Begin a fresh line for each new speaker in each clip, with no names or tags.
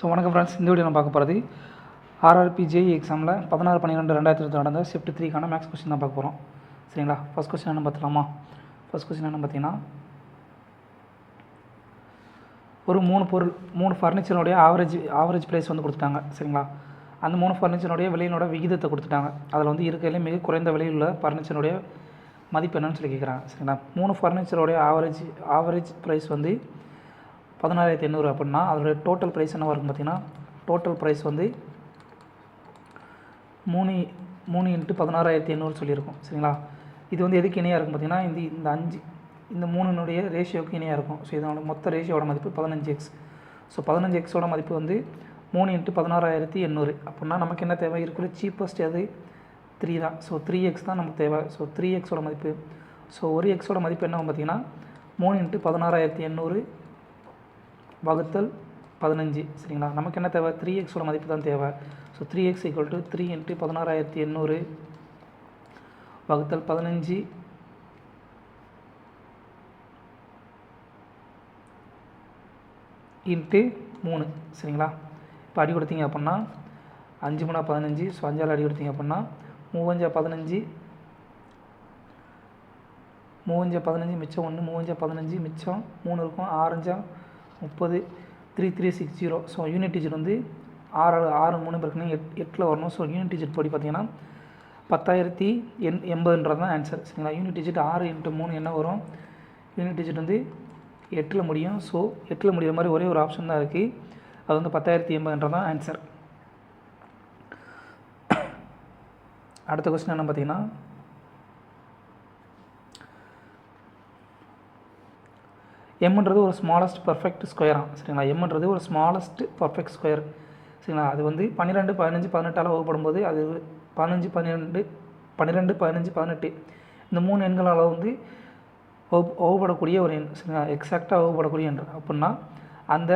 So வணக்கம் friends, இந்த video நான் பார்க்க போகிறது ஆர்ஆர்பி ஜேஇ எக்ஸாமில் 16/12/2020 நடந்த ஷிஃப்ட் 3க்கான மேக்ஸ் கொஸ்டின் தான் பார்க்க போகிறோம். சரிங்களா? ஃபஸ்ட் கொஸ்டின் என்ன பார்த்துலாமா? ஃபஸ்ட் கொஸ்டின் என்ன பார்த்தீங்கன்னா, ஒரு மூணு ஃபர்னிச்சருடைய ஆவரேஜ் ப்ரைஸ் வந்து கொடுத்துட்டாங்க. சரிங்களா? அந்த 3 ஃபர்னிச்சருடைய விலையினோட விகிதத்தை கொடுத்துட்டாங்க. அதில் வந்து இருக்கிறதுலே மிக குறைந்த விலையில் உள்ள ஃபர்னிச்சருடைய மதிப்பு என்னன்னு சொல்லி கேட்குறாங்க. சரிங்களா? 3 ஃபர்னிச்சருடைய ஆவரேஜ் ப்ரைஸ் வந்து 16,800 அப்படின்னா அதோடைய டோட்டல் ப்ரைஸ் என்ன வரும் பார்த்தீங்கன்னா, டோட்டல் ப்ரைஸ் வந்து 3 × 16,800 சொல்லியிருக்கும். சரிங்களா? இது வந்து எதுக்கு இணையாக இருக்கும் பார்த்தீங்கன்னா, இந்த 3னுடைய ரேஷியோவுக்கு இணையாக இருக்கும். ஸோ இதனோட மொத்த ரேஷியோட மதிப்பு 15x. ஸோ 15xோட மதிப்பு வந்து 3 × 16,800 அப்படின்னா நமக்கு என்ன தேவை? இருக்கிற சீப்பஸ்ட் அது 3 தான். ஸோ 3x தான் நமக்கு தேவை. ஸோ 3xோட மதிப்பு, ஸோ 1xோட மதிப்பு என்ன பார்த்தீங்கன்னா 3 × 16,800 வகுத்தல் 15. சரிங்களா? நமக்கு என்ன தேவை? 3xோட மதிப்பு தான் தேவை. ஸோ 3x = 3 × 16,800 வகுத்தல் 15 × 3. சரிங்களா? இப்போ அடி கொடுத்தீங்க அப்படின்னா 5 3 15. ஸோ 5ஆல் அடி கொடுத்தீங்க அப்படின்னா 3 5 15 மிச்சம் 1, 3 15 மிச்சம் 3 இருக்கும், 6 30, 3360. ஸோ யூனிட் டிஜிட் வந்து 6 3 இருக்குன்னா 8ல் வரணும். ஸோ யூனிட் டிஜிட் படி பார்த்தீங்கன்னா 10,080 தான் ஆன்சர். சரிங்களா? யூனிட் டிஜிட் 6 × 3 என்ன வரும்? யூனிட் டிஜிட் வந்து 8ல் முடியும். ஸோ 8ல் முடிகிற மாதிரி ஒரே ஒரு ஆப்ஷன் தான் இருக்குது. அது வந்து 10,080 தான் ஆன்சர். அடுத்த கொஸ்டின் என்ன பார்த்தீங்கன்னா, எம்ன்றது ஒரு ஸ்மாலஸ்ட் பர்ஃபெக்ட் ஸ்கொயரா? சரிங்களா? எம்ன்றது ஒரு ஸ்மாலஸ்ட் பர்ஃபெக்ட் ஸ்கொயர். சரிங்களா? அது வந்து 12 15 18ஆல் வகுப்படும் போது அது 15 12 12 15 18 இந்த 3 எண்களால் வந்து வகுப்படக்கூடிய ஒரு எண். சரிங்களா? எக்ஸாக்டாக வகுப்படக்கூடிய எண் அப்படின்னா அந்த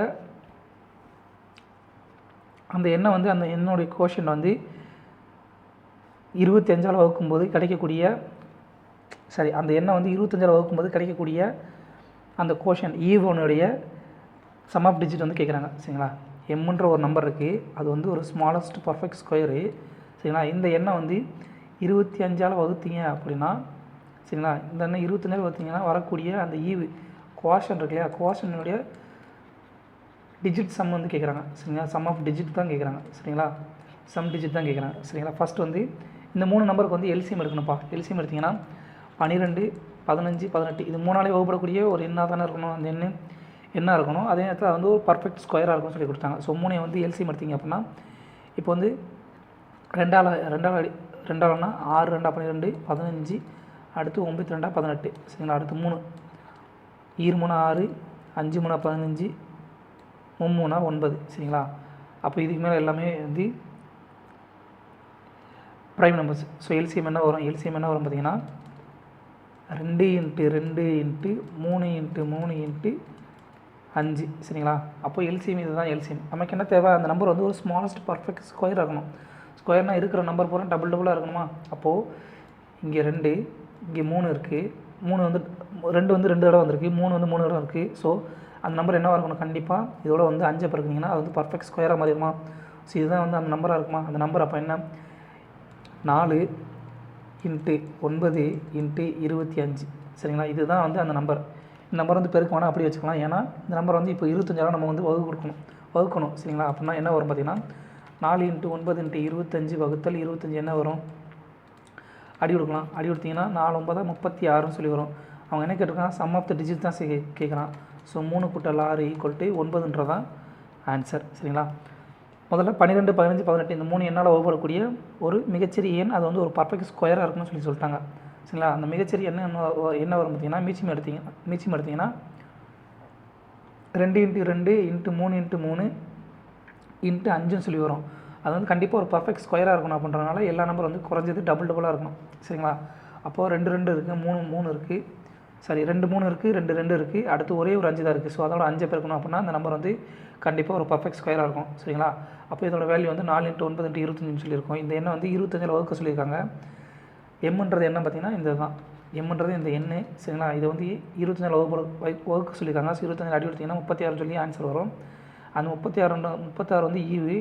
எண்ணை வந்து அந்த எண்ணுடைய கோஷன் வந்து 25ஆல் வகுக்கும்போது கிடைக்கக்கூடிய அந்த எண்ணை வந்து 25ஆல் வகுக்கும்போது கிடைக்கக்கூடிய அந்த கோஷன் ஈவனுடைய சம் ஆஃப் டிஜிட் வந்து கேட்குறாங்க. சரிங்களா? எம்ன்ற ஒரு நம்பர் இருக்குது, அது வந்து ஒரு ஸ்மாலஸ்ட் பர்ஃபெக்ட் ஸ்கொயரு. சரிங்களா? இந்த எண்ணை வந்து 25ஆல் வகுத்தீங்க அப்படின்னா, சரிங்களா, இந்த எண்ணை 25ஆல் வகுத்தீங்கன்னா வரக்கூடிய அந்த ஈவு கோஷன் இருக்கு இல்லையா, கோஷனுடைய டிஜிட் சம் வந்து கேட்குறாங்க. சரிங்களா? சம் ஆஃப் டிஜிட் தான் கேட்குறாங்க. சரிங்களா? சம் டிஜிட் தான் கேட்குறாங்க. சரிங்களா? ஃபஸ்ட் வந்து இந்த 3 நம்பருக்கு வந்து எல்சிஎம் எடுக்கணும்ப்பா. எல்சிஎம் எடுத்திங்கன்னா 12 15 18 இது 3ஆலே வகுப்படக்கூடிய ஒரு எண்ணாக தானே இருக்கணும். அந்த எண்ணு என்ன இருக்கணும், அதே நேரத்தில் அது வந்து ஒரு பர்ஃபெக்ட் ஸ்கொயராக இருக்கும்னு சொல்லி கொடுத்தாங்க. ஸோ 3 வந்து எல்சிஎம் எடுத்திங்க அப்படின்னா, இப்போ வந்து 2ஆல் 6 2 12 15, அடுத்து 9 2 18. சரிங்களா? அடுத்து 3 3 6 5 3 15 3 9. சரிங்களா? அப்போ இதுக்கு மேலே எல்லாமே வந்து ப்ரைம் நம்பர்ஸ். ஸோ எல்சிஎம் என்ன வரும்? எல்சிஎம் என்ன வரும் பார்த்தீங்கன்னா 2 × 2 × 3 × 3 × 5. சரிங்களா? அப்போ எல்சிஎம் இதுதான் எல்சிஎம். நமக்கு என்ன தேவை? அந்த நம்பர் வந்து ஒரு ஸ்மாலஸ்ட் பர்ஃபெக்ட் ஸ்கொயர் இருக்கணும். ஸ்கொயர்னால் இருக்கிற நம்பர் பூரா டபுளாக இருக்கணுமா? அப்போது இங்கே 2, இங்கே 3 இருக்குது. 3 வந்து 2 வந்து 2 தடவை வந்திருக்கு, 3 வந்து 3 தடவை இருக்குது. ஸோ அந்த நம்பர் என்னவாக இருக்கணும்? கண்டிப்பாக இதோட வந்து 5 பெருக்குனீங்கன்னா அது வந்து பர்ஃபெக்ட் ஸ்கொயராக மாறிடுமா? ஸோ இதுதான் வந்து அந்த நம்பராக இருக்குமா? அந்த நம்பர் அப்போ என்ன? 4 × 9 × 25. சரிங்களா? இதுதான் வந்து அந்த நம்பர். இந்த நம்பர் வந்து பெருக்க வேணால் அப்படி வச்சுக்கலாம். ஏன்னா இந்த நம்பர் வந்து இப்போ 25ஆல் நம்ம வந்து வகுக்கணும். சரிங்களா? அப்படின்னா என்ன வரும் பார்த்தீங்கன்னா 4 × 9 × 25 வகுத்தல் 25 என்ன வரும்? அடி கொடுக்கலாம். அடி கொடுத்தீங்கன்னா 4 9 36 சொல்லி வரும். அவங்க என்ன கேட்டிருக்காங்க? சம் ஆஃப் த டிஜிட் தான் கேட்குறான். ஸோ 3 × 6 = 9ன்றதான் ஆன்சர். சரிங்களா? முதல்ல 12 15 18 இந்த 3 எண்ணால் வகுப்படக்கூடிய ஒரு மிகச்சிறிய எண், அது வந்து ஒரு பர்ஃபெக்ட் ஸ்கொயராக இருக்குன்னு சொல்லிட்டாங்க. சரிங்களா? அந்த மிகச்சிறிய எண் என்ன வரும் பார்த்தீங்கன்னா, மீச்சியம் எடுத்திங்கன்னா 2 × 2 × 3 × 3 × 5ன்னு சொல்லி வரும். அது வந்து கண்டிப்பாக ஒரு பர்ஃபெக்ட் ஸ்கொயராக இருக்கணும். அப்படின்றனால எல்லா நம்பர் வந்து குறைஞ்சது டபுளாக இருக்கணும். சரிங்களா? அப்போது 2 2 இருக்குது, 3 3 இருக்குது, 2 3 இருக்குது, 2 2 இருக்குது, அடுத்து ஒரே ஒரு 5 தான் இருக்குது. ஸோ அதோட 5 பெருக்கணும் அப்படின்னா அந்த நம்பர் வந்து கண்டிப்பாக ஒரு பர்ஃபெக்ட் ஸ்கொயராக இருக்கும். சரிங்களா? அப்போ இதோட வேல்யூ வந்து 4 × 9 × 25 சொல்லியிருக்கோம். இந்த எண்ணை வந்து 25ஆல் வகுக்க சொல்லியிருக்காங்க. எம்ன்றது என்ன பார்த்தீங்கன்னா இந்த தான் எம்ன்றது இந்த எண்ணு. சரிங்களா? இதை வந்து 25ஆல் வகுக்க சொல்லியிருக்காங்க. ஸோ 25 அடி எடுத்திங்கன்னா 36 சொல்லி ஆன்சர் வரும். அந்த 36 வந்து ஈவு.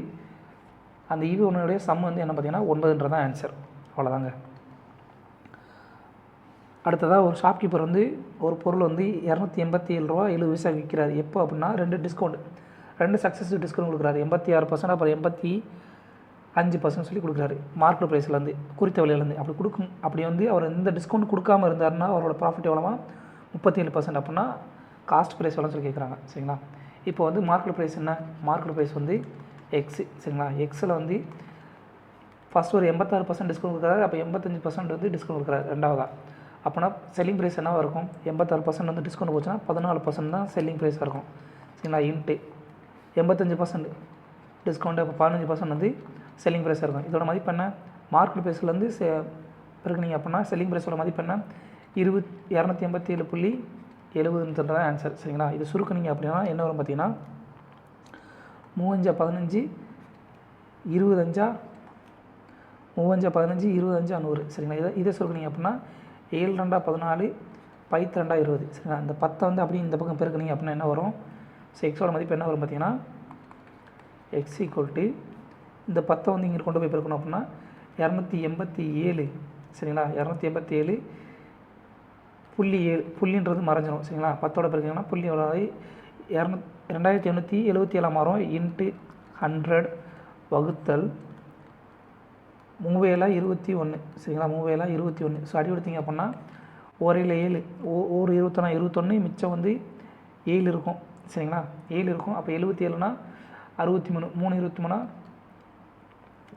அந்த ஈவு ஒன்றுடைய சம் வந்து என்ன பார்த்தீங்கன்னா 9ன்றது தான் ஆன்சர். அவ்வளோதாங்க. அடுத்ததாக ஒரு ஷாப்கீப்பர் வந்து ஒரு பொருள் வந்து 287 ரூபா 70 பைசா விற்கிறாரு. எப்போ அப்படின்னா 2 சக்ஸஸிவ் டிஸ்கவுண்ட் கொடுக்குறாரு. 86%, அப்புறம் 85% சொல்லி கொடுக்குறாரு. மார்க்கெட் ப்ரைஸ்லேருந்து, குறித்த விலையிலேருந்து. அப்படி வந்து அவர் இந்த டிஸ்கவுண்ட் கொடுக்காமல் இருந்தாருன்னா அவரோட ப்ராஃபிட் எவ்வளோவா? 37%. அப்படின்னா காஸ்ட் ப்ரைஸ் எவ்வளோன்னு சொல்லி கேட்குறாங்க. சரிங்களா? இப்போ வந்து மார்க்கெட் ப்ரைஸ் என்ன? மார்க்கெட் ப்ரைஸ் வந்து எக்ஸு. சரிங்களா? எக்ஸில் வந்து ஃபஸ்ட் ஒரு 86% டிஸ்கவுண்ட் கொடுக்குறாரு. அப்போ 85% வந்து டிஸ்கவுண்ட் கொடுக்குறாரு ரெண்டாவதாக. அப்போனா செல்லிங் ப்ரைஸ் என்னவாக இருக்கும்? 86% வந்து டிஸ்கவுண்ட் போச்சுன்னா 14% தான் செல்லிங் ப்ரைஸாக இருக்கும். சரிங்களா? இன்ட்டு 85% டிஸ்கவுண்ட்டு, அப்போ 15% வந்து செல்லிங் ப்ரைஸாக இருக்கும். இதோட மதிப்பு என்ன? மார்க்கெட் ப்ரைஸ்லேருந்து இருக்குனீங்க அப்படின்னா செல்லிங் ப்ரைஸோட மதிப்பு என்ன? 287.70 தான் ஆன்சர். சரிங்களா? இது சுருக்குனீங்க அப்படின்னா என்ன வரும் பார்த்தீங்கன்னா 3×15 25 100. சரிங்களா? இதை சுருக்குனீங்க அப்படின்னா 7×2 14 5×2 20. சரிங்களா? இந்த 10 வந்து அப்படி இந்த பக்கம் பெருக்குனீங்க அப்படின்னா என்ன வரும்? ஸோ எக்ஸோட மதிப்பு என்ன வரும் பார்த்தீங்கன்னா எக்ஸ் ஈக்குவல் இந்த 10 வந்து இங்கே கொண்டு போய் பெருக்கணும் அப்படின்னா 287. சரிங்களா? 287.7 புள்ளின்றது மறைஞ்சிடும். சரிங்களா? 10ஓட பெருக்கிங்கன்னா புள்ளி எவ்வளோ? 2877 மாறும். இன்ட்டு 100 வகுத்தல் 3021. சரிங்களா? 3021. ஸோ அடி கொடுத்தீங்க அப்படின்னா ஓரையில் 7, ஒரு 21 மிச்சம் வந்து 7 இருக்கும். சரிங்களா? 7 இருக்கும். அப்போ 77னா 63, 3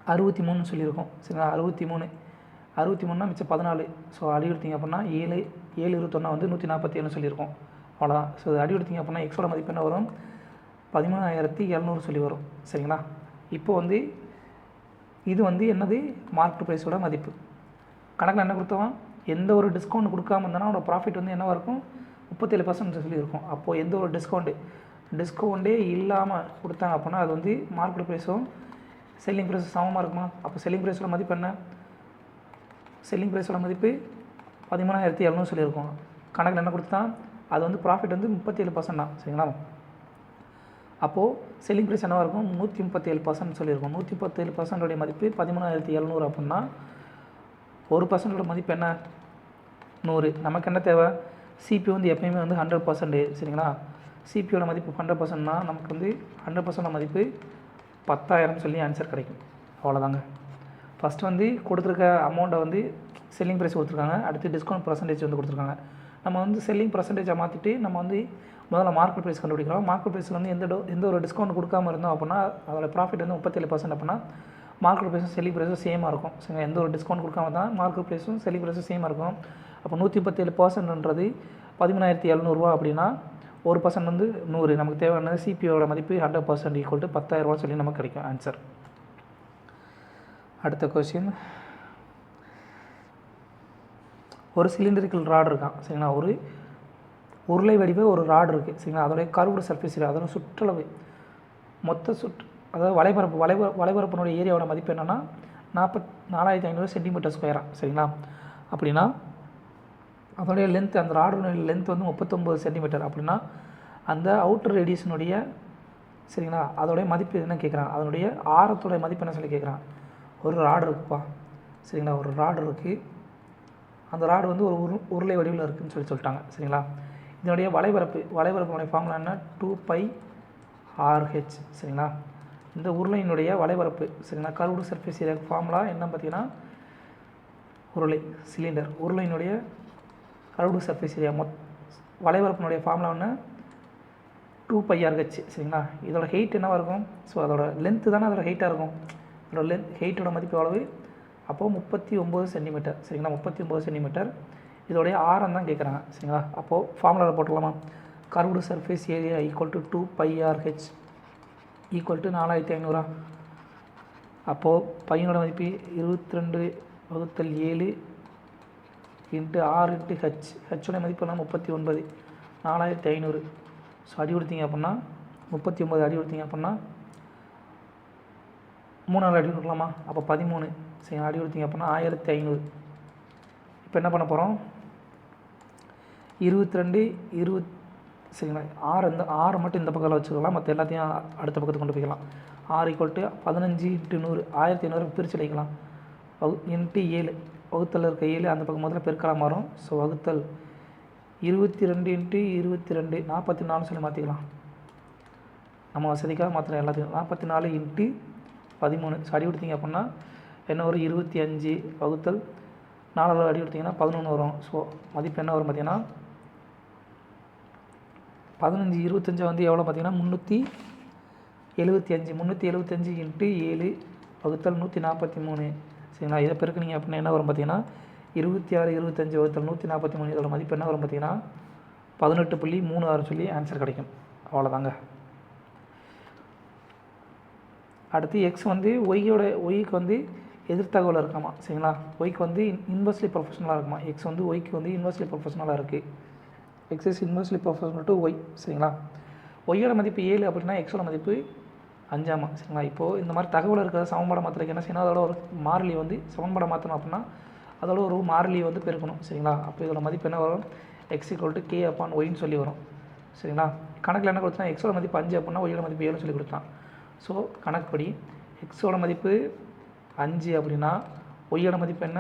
63 சொல்லியிருக்கோம். சரிங்களா? 63னா மிச்சம் 14. ஸோ அடி கொடுத்தீங்க அப்படின்னா 7 21 வந்து 147 சொல்லியிருக்கோம். அவ்வளோதான். ஸோ அடி கொடுத்தீங்க அப்படின்னா எக்ஸோட மதிப்பு என்ன வரும்? 13,700 சொல்லி வரும். சரிங்களா? இப்போ வந்து இது வந்து என்னது? மார்க்கெட் ப்ரைஸோட மதிப்பு. கணக்கில் என்ன கொடுத்தவன்? எந்த ஒரு டிஸ்கவுண்ட் கொடுக்காம இருந்தாலும் அவனோட ப்ராஃபிட் வந்து என்னவாக இருக்கும்? 37% சொல்லியிருக்கும். அப்போது எந்த ஒரு டிஸ்கவுண்டே இல்லாமல் கொடுத்தாங்க அப்படின்னா அது வந்து மார்க்கெட் ப்ரைஸும் செல்லிங் ப்ரைஸும் சமமாக இருக்குமா? அப்போ செல்லிங் ப்ரைஸோட மதிப்பு என்ன? செல்லிங் ப்ரைஸோட மதிப்பு 13,700 சொல்லியிருக்கோம். கணக்கில் என்ன கொடுத்தா அது வந்து ப்ராஃபிட் வந்து 37% தான். சரிங்களா? அப்போது செல்லிங் ப்ரைஸ் என்னவாக இருக்கும்? 137% சொல்லியிருக்கோம். 137% மதிப்பு 13,700 அப்படின்னா 1% மதிப்பு என்ன? 100. நமக்கு என்ன தேவை? சிபி வந்து எப்பயுமே வந்து 100%. சரிங்களா? சிபியோட மதிப்பு 100%னா நமக்கு வந்து 100% மதிப்பு 10,000 சொல்லி ஆன்சர் கிடைக்கும். அவ்வளோதாங்க. ஃபஸ்ட்டு வந்து கொடுத்துருக்க அமௌண்ட்டை வந்து செல்லிங் ப்ரைஸ் கொடுத்துருக்காங்க. அடுத்து டிஸ்கவுண்ட் பர்சன்டேஜ் வந்து கொடுத்துருக்காங்க. நம்ம வந்து செல்லிங் பர்சன்டேஜை மாற்றிட்டு நம்ம வந்து முதல்ல மார்க்கெட் ப்ரைஸ் கண்டுபிடிக்கிறோம். மார்க்கெட் ப்ரைஸில் வந்து எந்த ஒரு டிஸ்கவுண்ட் கொடுக்காம இருந்தோம் அப்படின்னா அதோட ப்ராஃபிட் வந்து 37% அப்படின்னா மார்க்கெட் ப்ரைஸும் செல்லிங் ப்ரைஸும் சேமாக இருக்கும். சரிங்களா? எந்த ஒரு டிஸ்கவுண்ட் கொடுக்காம தான் மார்க்கெட் ப்ரைஸும் செல்லிங் ப்ரைஸும் சேமாக இருக்கும். அப்போ 137%ன்றது 13,700 அப்படின்னா 1% வந்து 100. நமக்கு தேவையானது சிபியோட மதிப்பு 100% ஈக்குவல் டு 10,000 சொல்லி நமக்கு கிடைக்கும் ஆன்சர். அடுத்த கொஸ்டின், ஒரு சிலிண்டரிக்கல் ராடு இருக்கான். சரிங்களா? ஒரு உருளை வடிவ ஒரு ராடு இருக்குது. சரிங்களா? அதோடைய கர்வ்டு சர்ஃபேஸ், அதோட சுற்றளவு மொத்த அதாவது வலைபரப்பினுடைய ஏரியாவோட மதிப்பு என்னென்னா 44,500 சென்டிமீட்டர் ஸ்கொயராக. சரிங்களா? அப்படின்னா அதோடைய லென்த், அந்த ராடுடைய லென்த் வந்து 39 சென்டிமீட்டர். அப்படின்னா அந்த அவுட்டர் ரேடியஸினுடைய சரிங்களா அதோடைய மதிப்பு என்ன கேட்குறான்? அதனுடைய ஆரத்தோடைய மதிப்பு என்ன சொல்லி கேட்குறான்? ஒரு ராடு இருக்குப்பா. சரிங்களா? ஒரு ராடு இருக்குது. அந்த ராடு வந்து ஒரு உருளை வடிவில் இருக்குதுன்னு சொல்லிட்டாங்க. சரிங்களா? இதனுடைய வலைபரப்பினுடைய ஃபார்முலா என்ன? 2πRH. சரிங்களா? இந்த உருளையினுடைய வலைபரப்பு சரிங்களா கர்வ்டு சர்ஃபேஸ் ஏரியா ஃபார்முலா என்ன பார்த்தீங்கன்னா உருளையினுடைய கர்வ்டு சர்ஃபேஸ் ஏரியா வலைபரப்பினுடைய ஃபார்முலா ஒன்று 2πRH. சரிங்களா? இதோட ஹெயிட் என்னவாக இருக்கும்? ஸோ அதோட லென்த்து தானே அதோட ஹெயிட்டாக இருக்கும். அதோட ஹெயிட்டோட மதிப்பு எவ்வளவு? அப்போது 39 சென்டிமீட்டர். சரிங்களா? 39 சென்டிமீட்டர். இதோடைய ஆரம் தான் கேட்குறாங்க. சரிங்களா? அப்போது ஃபார்முலாவில் போட்டுடலாமா? Curved surface area equal to 2πRH equal to 4500. அப்போது பையனோட மதிப்பு 22/7 இன்ட்டு R இன்ட்டு ஹெச். ஹெச்சோடைய மதிப்பு என்ன? 39. 4500. ஸோ அடி கொடுத்தீங்க அப்படின்னா 39 அடி கொடுத்தீங்க அப்படின்னா 3 அடி கொடுக்கலாமா? அப்போ 13. சரி, அடி கொடுத்தீங்க அப்படின்னா 1500. இப்போ என்ன பண்ண போகிறோம்? 22, சரிங்களா. ஆறு மட்டும் இந்த பக்கத்தில் வச்சுக்கலாம், மற்ற எல்லாத்தையும் அடுத்த பக்கத்துக்கு கொண்டு போய்க்கலாம். 6 = 15 × 100 1500 பிரித்து அடிக்கலாம். இன்ட்டு 7 வகுத்தல் இருக்க 7 அந்த பக்கம் முதல்ல பெருக்கலாம் மாறும். ஸோ வகுத்தல் 22 × 22 44 சொல்லி மாற்றிக்கலாம். நம்ம வசதிக்காக மாற்றின எல்லாத்தையும் 44 × 13 ஸோ அடி கொடுத்தீங்க அப்படின்னா என்ன வரும், 25 வகுத்தல் 4 அடி கொடுத்தீங்கன்னா 11 வரும். ஸோ மதிப்பு என்ன வரும் பார்த்தீங்கன்னா 15 25 வந்து எவ்வளோ பார்த்தீங்கன்னா 375 375 × 7 வகுத்தல் 143 சரிங்களா. இதை பெருக்குனீங்க அப்படின்னா என்ன வரும் பார்த்தீங்கன்னா 26 25 வகுத்தல் 143 இதோட மதிப்பு என்ன வரும் பார்த்தீங்கன்னா 18.36 சொல்லி ஆன்சர் கிடைக்கும். அவ்வளோதாங்க. அடுத்து எக்ஸ் வந்து ஒய்க்கு வந்து எதிர்த்தகவல் இருக்காமா சரிங்களா. ஒய்க்கு வந்து இன்வெர்ஸ்லி ப்ரொஃபஷனலாக இருக்குமா. எக்ஸ் வந்து ஒய்க்கு வந்து இன்வெர்ஸ்லி ப்ரொஃபஷனலாக இருக்குது. X is inversely proportional to Y சரிங்களா. ஒய்யோட மதிப்பு 7 அப்படின்னா எக்ஸோட மதிப்பு 5 சரிங்களா. இப்போது இந்த மாதிரி தகவல் இருக்கிறத சமன்பாடை மாற்றுறதுக்கு என்ன செய்யணும், அதோட ஒரு மாறிலி வந்து சமன்பாடை மாற்றணும் அப்படின்னா அதோட ஒரு மாறிலி வந்து பெருக்கணும் சரிங்களா. அப்போ இதோட மதிப்பு என்ன வரும், x = k/yன்னு சொல்லி வரும் சரிங்களா. கணக்கில் என்ன கொடுத்தா எக்ஸோட மதிப்பு 5 அப்படின்னா ஒய்யோட மதிப்பு 7 சொல்லி கொடுத்தான். ஸோ கணக்குப்படி எக்ஸோட மதிப்பு 5 அப்படின்னா ஒய்யோட மதிப்பு என்ன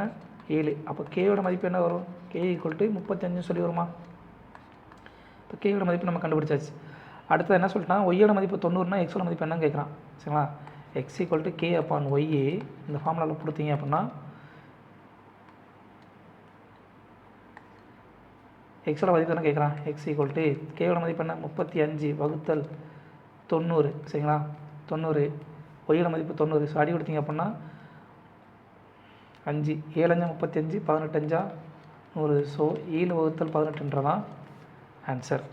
7. அப்போ கேயோட மதிப்பு என்ன வரும், k = 35 சொல்லி வருமா. இப்போ கேயோட மதிப்பு நம்ம கண்டுபிடிச்சாச்சு. அடுத்தது என்ன சொல்லிட்டான், ஒய்யோட மதிப்பு 90னா எக்ஸோட மதிப்பு என்னன்னு கேட்குறான் சரிங்களா. x = k/y இந்த ஃபார்முலாவில் கொடுத்தீங்க அப்படின்னா எக்ஸோட மதிப்பு என்ன கேட்குறான், x = கேயோட மதிப்பு என்ன 35 வகுத்தல் 90 சரிங்களா. 90 ஒய்யோட மதிப்பு 90 ஸோ அடி கொடுத்தீங்க அப்படின்னா 5 7 5 35 18 5 100 ஸோ 7 வகுத்தல் 18 ஆன்சர்.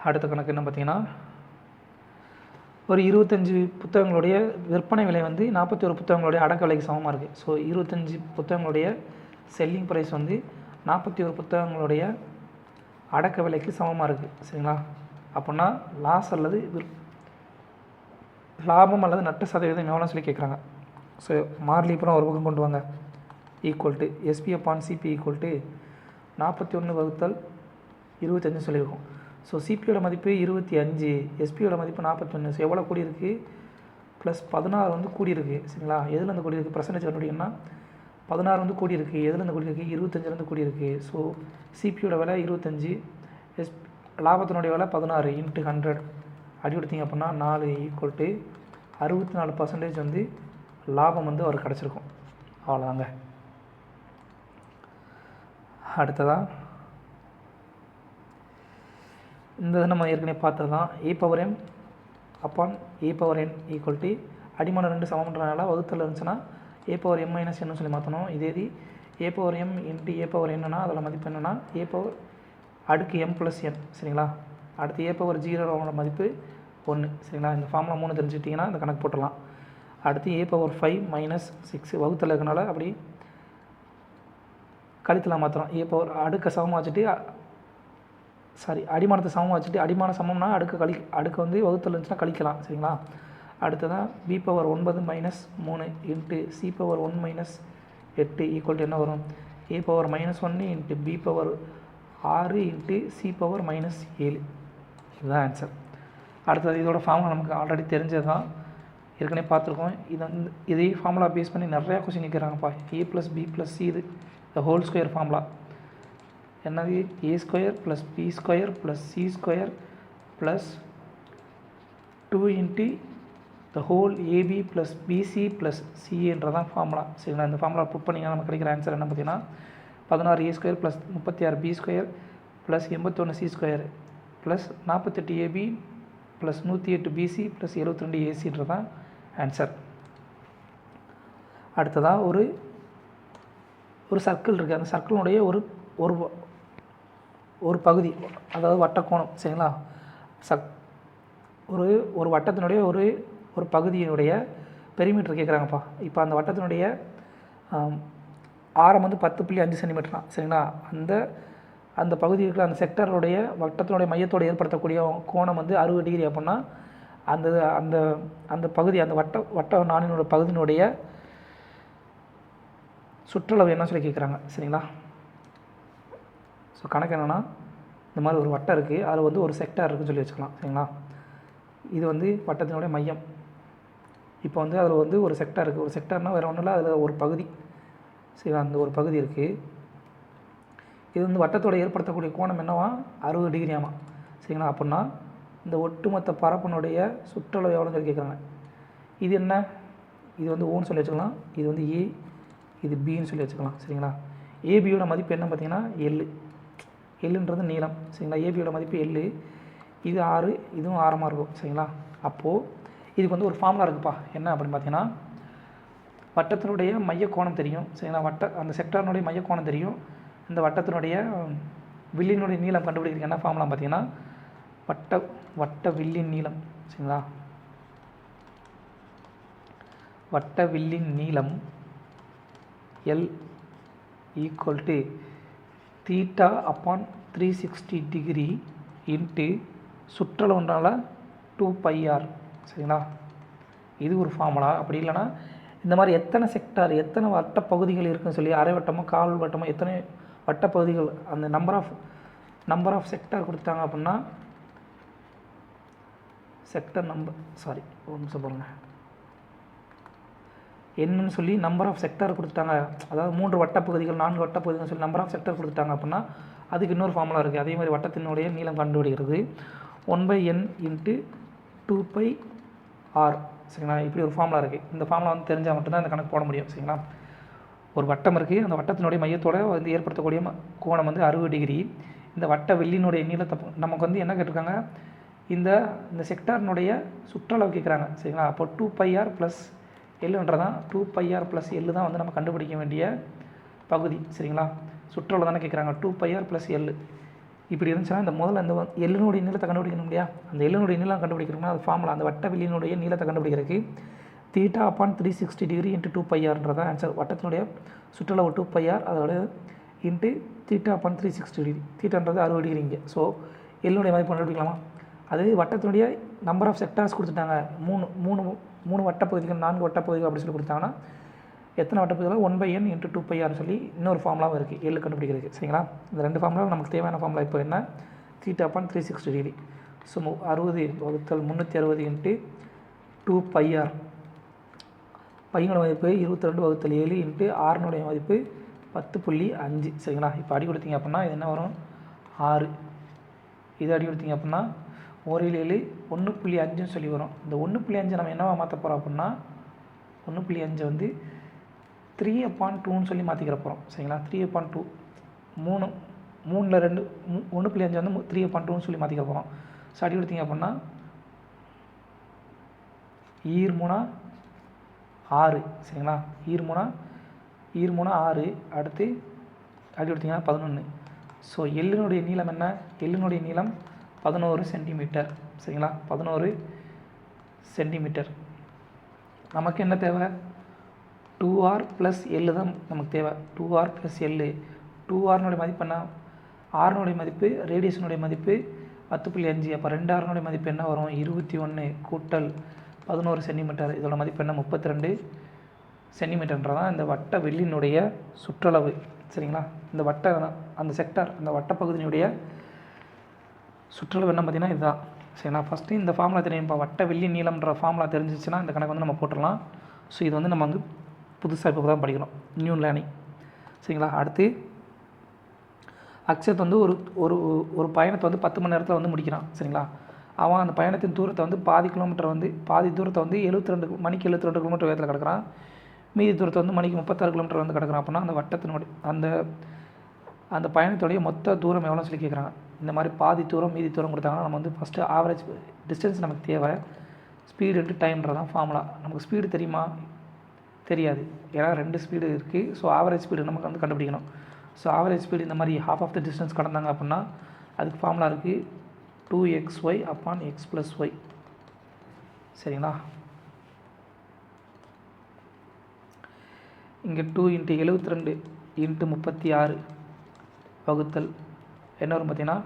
அடுத்த கணக்கு என்ன பார்த்தீங்கன்னா, ஒரு 25 புத்தகங்களுடைய விற்பனை விலை வந்து 41 புத்தகங்களுடைய அடக்க விலைக்கு சமமாக இருக்குது. ஸோ 25 புத்தகங்களுடைய செல்லிங் ப்ரைஸ் வந்து 41 புத்தகங்களுடைய அடக்க விலைக்கு சமமாக இருக்குது சரிங்களா. அப்படின்னா லாஸ் அல்லது லாபம் அல்லது நட்ட சதவீதம் எவ்வளோன்னு சொல்லி கேட்குறாங்க. ஸோ மாறிலி அப்புறம் ஒரு பக்கம் கொண்டு வாங்க. ஈக்குவல் SP/CP = 41 வகுத்தல் 25 சொல்லியிருக்கோம். ஸோ சிபியோட மதிப்பு 25, எஸ்பியோட மதிப்பு 41. ஸோ எவ்வளோ கூடி இருக்குது, ப்ளஸ் 16 வந்து கூடியிருக்கு சரிங்களா. எதுலேருந்து கூடியிருக்கு பர்சன்டேஜ் கண்டுபிடிக்கணும்னா 16 வந்து கூடியிருக்கு, எதுலேருந்து கூடியிருக்கு 25லேருந்து கூடியிருக்கு. ஸோ சிபியோட விலை 25, லாபத்தினுடைய விலை 16 × 100 அடி கொடுத்தீங்க அப்படின்னா 4 = 64% வந்து லாபம் வந்து அவருக்கு கிடச்சிருக்கும். அவ்வளோதாங்க. அடுத்ததாக இந்த நம்ம ஏற்கனவே பார்த்தது தான் a/m அப்பான் a/n = அடிமான 2 சமம்ன்றனால வகுத்தல் இருந்துச்சுன்னா a/m - n சொல்லி மாற்றணும். இதே a/m × a/n அதோட மதிப்பு என்னென்னா a/m + n சரிங்களா. அடுத்து a/0 மதிப்பு 1 சரிங்களா. இந்த ஃபார்முலா 3 தெரிஞ்சுக்கிட்டிங்கன்னா இந்த கணக்கு போட்டுடலாம். அடுத்து a/5 - 6 வகுத்தல் இருக்கனால அப்படி கழித்தலாம் மாத்திரம். அடுக்க சமமாக வச்சுட்டு அடிமானத்தை சமமாக வச்சுட்டு அடிமான சமம்னா அடுக்கு வந்து வகுத்தல் இருந்துச்சுன்னா கழிக்கலாம் சரிங்களா. அடுத்ததான் b/9 - 3 × c/1 - 8 என்ன வரும், a/-1 × b/6 × c/-7 இதுதான் ஆன்சர். அடுத்தது இதோட ஃபார்முலா நமக்கு ஆல்ரெடி தெரிஞ்சது தான், ஏற்கனவே பார்த்துருக்கோம். இதே ஃபார்முலா பேஸ் பண்ணி நிறையா கொஸ்டின் நிற்கிறாங்கப்பா. a + b + c இது த ஹோல் ஸ்கொயர் ஃபார்முலா என்னது, a² + b² + c² + 2 × the whole ab + bc + caன்றதான் formula சரிங்களா. இந்த ஃபார்முலா புட் பண்ணிங்கன்னா நமக்கு கிடைக்கிற ஆன்சர் என்ன பார்த்தீங்கன்னா 16a² + 36b² + 81c² + 48ab + 108bc + 72ac answer. அடுத்ததாக ஒரு சர்க்கிள் இருக்குது. அந்த சர்க்கிளுடைய ஒரு பகுதி, அதாவது வட்டக்கோணம் சரிங்களா. ஒரு வட்டத்தினுடைய ஒரு பகுதியினுடைய பெரிமீட்டர் கேட்குறாங்கப்பா. இப்போ அந்த வட்டத்தினுடைய ஆரம் வந்து 10.5 சென்டிமீட்டர் சரிங்களா. அந்த பகுதியில் அந்த செக்டருடைய வட்டத்தினுடைய மையத்தோடு ஏற்படுத்தக்கூடிய கோணம் வந்து 60 டிகிரி. அப்படின்னா அந்த பகுதி அந்த வட்ட நாணினோட பகுதியினுடைய சுற்றளவு என்ன சொல்லி கேட்குறாங்க சரிங்களா. ஸோ கணக்கு என்னென்னா, இந்த மாதிரி ஒரு வட்டம் இருக்குது, அதில் வந்து ஒரு செக்டார் இருக்குதுன்னு சொல்லி வச்சுக்கலாம். சரிங்களா? இது வந்து வட்டத்தினுடைய மையம். இப்போ வந்து அதில் வந்து ஒரு செக்டார் இருக்குது. ஒரு செக்டார்னால் வேறு ஒன்றும் இல்லை, அதில் ஒரு பகுதி. சரிங்களா? அந்த ஒரு பகுதி இருக்குது. இது வந்து வட்டத்தோடு ஏற்படுத்தக்கூடிய கோணம் என்னவா? 60 டிகிரியாமா. சரிங்களா? அப்படின்னா இந்த ஒட்டுமொத்த பரப்பினுடைய சுற்றளவு எவ்வளோன்னு சொல்லி கேட்குறாங்க. இது என்ன? இது வந்து ஓன்னு சொல்லி வச்சுக்கலாம். இது வந்து ஏ, இது பின்னு சொல்லி வச்சுக்கலாம். சரிங்களா? ஏபியோட மதிப்பு என்ன பார்த்தீங்கன்னா எல். எல்லுன்றது நீளம். சரிங்களா? ஏபியோட மதிப்பு எல். இது 6, இதுவும் ஆரமாக இருக்கும். சரிங்களா? அப்போது இதுக்கு வந்து ஒரு ஃபார்முலா இருக்குப்பா. என்ன அப்படின்னு பார்த்தீங்கன்னா, வட்டத்தினுடைய மைய கோணம் தெரியும். சரிங்களா? அந்த செக்டாரினுடைய மைய கோணம் தெரியும். இந்த வட்டத்தினுடைய வில்லினுடைய நீளம் கண்டுபிடிக்கிறதுக்கு என்ன ஃபார்முலா பார்த்தீங்கன்னா, வட்ட வில்லின் நீளம். சரிங்களா? வட்ட வில்லின் நீளம் L equal to θ/360 degree into சுற்றளவுனால 2πr. சரிங்களா? இது ஒரு ஃபார்முலா. அப்படி இல்லைனா இந்த மாதிரி எத்தனை செக்டார், எத்தனை வட்ட பகுதிகள் இருக்குதுன்னு சொல்லி, அரை வட்டமோ கால் வட்டமோ எத்தனை வட்ட பகுதிகள், அந்த நம்பர் ஆஃப் செக்டார் கொடுத்தாங்க அப்படின்னா, செக்டர் நம்பர் ஒரு நிமிஷம் பாருங்கள், என்னன்னு சொல்லி நம்பர் ஆஃப் செக்டார் கொடுத்தாங்க. அதாவது 3 வட்ட பகுதிகள், 4 வட்ட பகுதிகள்னு சொல்லி நம்பர் ஆஃப் செக்டார் கொடுத்தாங்க அப்படின்னா அதுக்கு இன்னொரு ஃபார்முலா இருக்குது. அதே மாதிரி வட்டத்தினுடைய நீளம் கண்டுபிடிக்கிறது 1/n × 2πr. சரிங்களா? இப்படி ஒரு ஃபார்முலா இருக்குது. இந்த ஃபார்முலா வந்து தெரிஞ்சால் மட்டும்தான் இந்த கணக்கு போட முடியும். சரிங்களா? ஒரு வட்டம் இருக்குது, அந்த வட்டத்தினுடைய மையத்தோடு வந்து ஏற்படுத்தக்கூடிய கோணம் வந்து 60 டிகிரி. இந்த வட்ட வில்லினுடைய நீளத்தை நமக்கு வந்து என்ன கேட்டிருக்காங்க, இந்த செக்டாரினுடைய சுற்றளவு கேட்குறாங்க. சரிங்களா? அப்போ 2πr + எல்லுன்றதான் 2πr + எல் தான் வந்து நம்ம கண்டுபிடிக்க வேண்டிய பகுதி. சரிங்களா? சுற்றளவு தானே கேட்குறாங்க. 2πr + எல் இப்படி இருந்துச்சுன்னா, இந்த முதல்ல அந்த எல்லினுடைய நீளத்தை கண்டுபிடிக்கணும் இல்லையா? அந்த எல்லினுடைய நீளம் கண்டுபிடிக்கணும்னா அது ஃபார்முலா. அந்த வட்ட வில்லினுடைய நீளத்தை கண்டுபிடிக்கிறதுக்கு θ/360 டிகிரி × 2πrன்றதான் ஆன்சர். வட்டத்தினுடைய சுற்றளவு 2πr, அதோட இன்ட்டு θ/360 டிகிரி. தீட்டான்றது 60 டிகிரி இங்கே. ஸோ எல்லுடைய மதிப்பு கண்டுபிடிக்கலாமா? அது வட்டத்தினுடைய நம்பர் ஆஃப் செக்டார்ஸ் கொடுத்துட்டாங்க. மூணு வட்டப்பகுதிகள், 4 வட்டப்பகுதிகள் அப்படி சொல்லி கொடுத்தாங்கன்னா எத்தனை வட்டப்பகுதிகள் 1/n × 2πrன்னு சொல்லி இன்னொரு ஃபார்முலாவும் இருக்குது எல் கண்டுபிடிக்கிறதுக்கு. சரிங்களா? இந்த 2 ஃபார்முலா நமக்கு தேவையான ஃபார்முலா இப்போ என்ன, θ/360 டிகிரி. So 60 × 360 × 2πr. பையனோட மதிப்பு 22/7 × ஆறுனுடைய மதிப்பு 10.5. சரிங்களா? இப்போ அடி கொடுத்தீங்க அப்படின்னா இது என்ன வரும், 6. இது அடி கொடுத்தீங்க அப்படின்னா 1 7 1.5ன்னு சொல்லி வரும். இந்த 1.5 நம்ம என்னவா மாற்ற போகிறோம் அப்படின்னா, 1.5 வந்து 3/2ன்னு சொல்லி மாற்றிக்கிற போகிறோம். சரிங்களா? 3/2 3ல் 2 1.5 வந்து 3/2ன்னு சொல்லி மாற்றிக்கிற போகிறோம். ஸோ அடி கொடுத்தீங்க அப்படின்னா 3 6. சரிங்களா? 3 6. அடுத்து அடி கொடுத்தீங்கன்னா 11. ஸோ எல்லினுடைய நீளம் என்ன, எல்லினுடைய நீளம் 11 சென்டிமீட்டர். சரிங்களா? 11 சென்டிமீட்டர். நமக்கு என்ன தேவை, 2r + l தான் நமக்கு தேவை. 2r + l. 2rனுடைய மதிப்பு என்ன, ஆறுனுடைய மதிப்பு, ரேடியஸனுடைய மதிப்பு 10.5. அப்போ 2r மதிப்பு என்ன வரும், 21 கூட்டல் 11 சென்டிமீட்டர். இதோட மதிப்பு என்ன, 32 சென்டிமீட்டர்ன்றதான் இந்த வட்ட வில்லினுடைய சுற்றளவு. சரிங்களா? இந்த அந்த செக்டார், அந்த வட்டப்பகுதியினுடைய சுற்றளவு என்ன பார்த்தீங்கன்னா இதுதான். சரிங்களா? ஃபஸ்ட்டு இந்த ஃபார்முலா தெரியும். இப்போ வட்ட வில்லி நீளம்ன்ற ஃபார்முலா தெரிஞ்சிச்சுன்னா இந்த கணக்கு வந்து நம்ம போட்டுடலாம். ஸோ இது வந்து நம்ம வந்து புதுசாக இப்போ தான் படிக்கணும், நியூ லேர்னிங். சரிங்களா? அடுத்து அக்ஷத் வந்து ஒரு பயணத்தை வந்து 10 மணி நேரத்தில் வந்து முடிக்கிறான். சரிங்களா? அவன் அந்த பயணத்தின் தூரத்தை வந்து பாதி தூரத்தை வந்து 72 மணிக்கு 72 கிலோமீட்டர் வேகத்தில் கிடக்கிறான். மீதி தூரத்தை வந்து மணிக்கு 36 கிலோமீட்டர் வந்து கிடக்கிறான். அப்படின்னா அந்த வட்டத்தினுடைய அந்த பயணத்துடைய மொத்த தூரம் எவ்வளோன்னு சொல்லி கேட்குறாங்க. இந்த மாதிரி பாதி தூரம் மீதி தூரம் கொடுத்தாங்கன்னா நம்ம வந்து ஃபஸ்ட்டு ஆவரேஜ் டிஸ்டன்ஸ் நமக்கு தேவை. ஸ்பீடு × டைம்ன்றதான் ஃபார்முலா. நமக்கு ஸ்பீடு தெரியுமா, தெரியாது. ஏன்னா 2 ஸ்பீடு இருக்குது. ஸோ ஆவரேஜ் ஸ்பீடு நமக்கு வந்து கண்டுபிடிக்கணும். ஸோ ஆவரேஜ் ஸ்பீடு இந்த மாதிரி half ஆஃப் த டிஸ்டன்ஸ் கடந்தாங்க அப்படின்னா அதுக்கு ஃபார்முலா இருக்குது 2xy/x + y. சரிங்களா? இங்கே 2 × 72 × 36 வகுத்தல் என்ன வரும் பார்த்தீங்கன்னா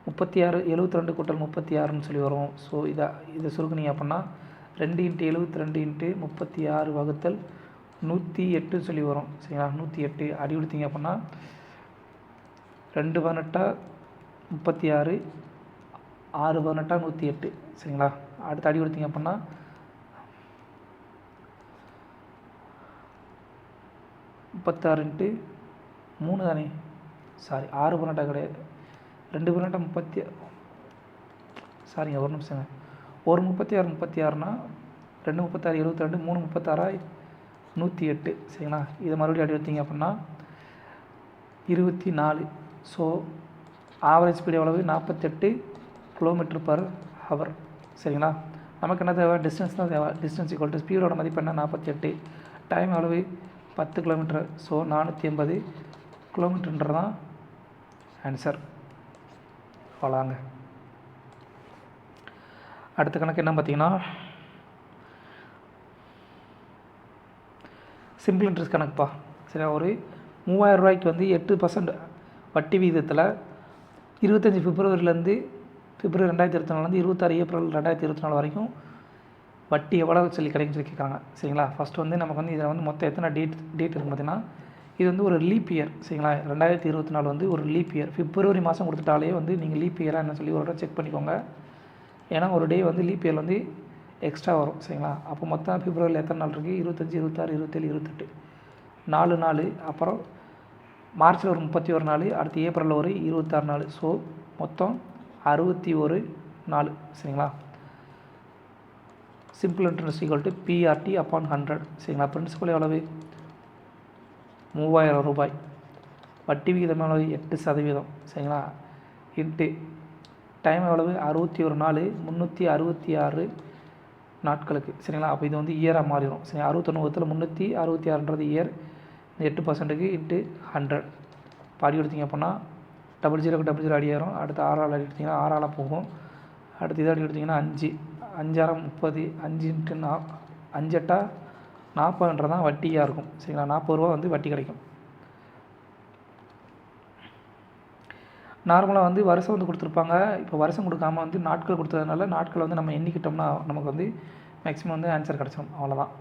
36, 72 கூட்டல் 36ன்னு சொல்லி வரும். ஸோ இதை சுருக்குனீங்க அப்படின்னா 2 × 72 × 36 வகுத்தல் 108 சொல்லி வரும். சரிங்களா? 108 அடி கொடுத்தீங்க அப்படின்னா 2 18 36, 6 18 108 சரிங்களா. அடுத்து அடி கொடுத்தீங்க அப்படின்னா 36 இன்ட்டு 3 தானே, சாரி 6 18 கிடையாது, 2 18 30, சாரிங்க ஒரு நிமிஷங்க, 1 36 36னா 2 36 72, 3 36 108 சரிங்களா. இதை மறுபடியும் அடி எடுத்தீங்க அப்படின்னா 24. ஸோ ஆவரேஜ் ஸ்பீடு எவ்வளவு 48 km/h சரிங்களா. நமக்கு என்ன தேவை, டிஸ்டன்ஸ் தான் தேவை. டிஸ்டன்ஸ் ஈக்குவல் டு ஸ்பீடோட மதிப்பு என்ன 48, டைம் எவ்வளவு 10 km. ஸோ 480 km தான் ஆன்சர். அவ்வளோங்க. அடுத்த கணக்கு என்ன பார்த்தீங்கன்னா சிம்பிள் இன்ட்ரெஸ்ட் கணக்குப்பா சரி. ஒரு 3000 ரூபாய்க்கு வந்து 8% வட்டி விகிதத்தில் 25 பிப்ரவரிலேருந்து பிப்ரவரி 2024 26 ஏப்ரல் 2024 வரைக்கும் வட்டி எவ்வளோ சொல்லி கிடைக்குன்னு சொல்லி கேட்குறாங்க சரிங்களா. ஃபஸ்ட்டு வந்து நமக்கு வந்து இதில் வந்து மொத்தம் எத்தனை டேட் இருக்குன்னு பார்த்தீங்கன்னா, இது வந்து ஒரு லீப் இயர் சரிங்களா. 2024 வந்து ஒரு லீப் இயர். பிப்ரவரி மாதம் கொடுத்துட்டாலே வந்து நீங்கள் லீப் இயராக என்ன சொல்லி ஒரு செக் பண்ணிக்கோங்க. ஏன்னா ஒரு டே வந்து லீப் இயர் வந்து எக்ஸ்ட்ரா வரும் சரிங்களா. அப்போ மொத்தம் பிப்ரவரியில் எத்தனை நாள் இருக்குது 25, 26, 27, 28 4 நாள். அப்புறம் மார்ச்சில் ஒரு 31 நாள், அடுத்து ஏப்ரலில் ஒரு 26 நாள். ஸோ மொத்தம் 61 நாள் சரிங்களா. Simple interest equal to BRT upon 100 சரிங்களா. பிரின்சிபல் எவ்வளவு 3000 ரூபாய், வட்டி விகிதம் எவ்வளவு 8% சரிங்களா. இன்ட்டு டைம் எவ்வளவு 61 நாள் 366 நாட்களுக்கு சரிங்களா. அப்போ இது வந்து இயராக மாறிடும் சரி. 61 366ன்றது இயர், இந்த 8%க்கு இன்ட்டு 100 பாடி கொடுத்தீங்க அப்படின்னா 00 அடி ஆயிரும். அடுத்து 6 அடி எடுத்திங்கன்னா 6 போகும். அடுத்து இதை அடி எடுத்திங்கன்னா 5 5 30, 5 இன்ட்டு 5 8 40 தான் வட்டியாக இருக்கும் சரிங்களா. 40 ரூபா வந்து வட்டி கிடைக்கும். நார்மலாக வந்து வருஷம் வந்து கொடுத்துருப்பாங்க. இப்போ வருஷம் கொடுக்காம வந்து நாட்கள் கொடுத்ததுனால நாட்களை வந்து நம்ம எண்ணிக்கிட்டோம்னா நமக்கு வந்து மேக்ஸிமம் வந்து ஆன்சர் கிடச்சிடும். அவ்வளோதான்.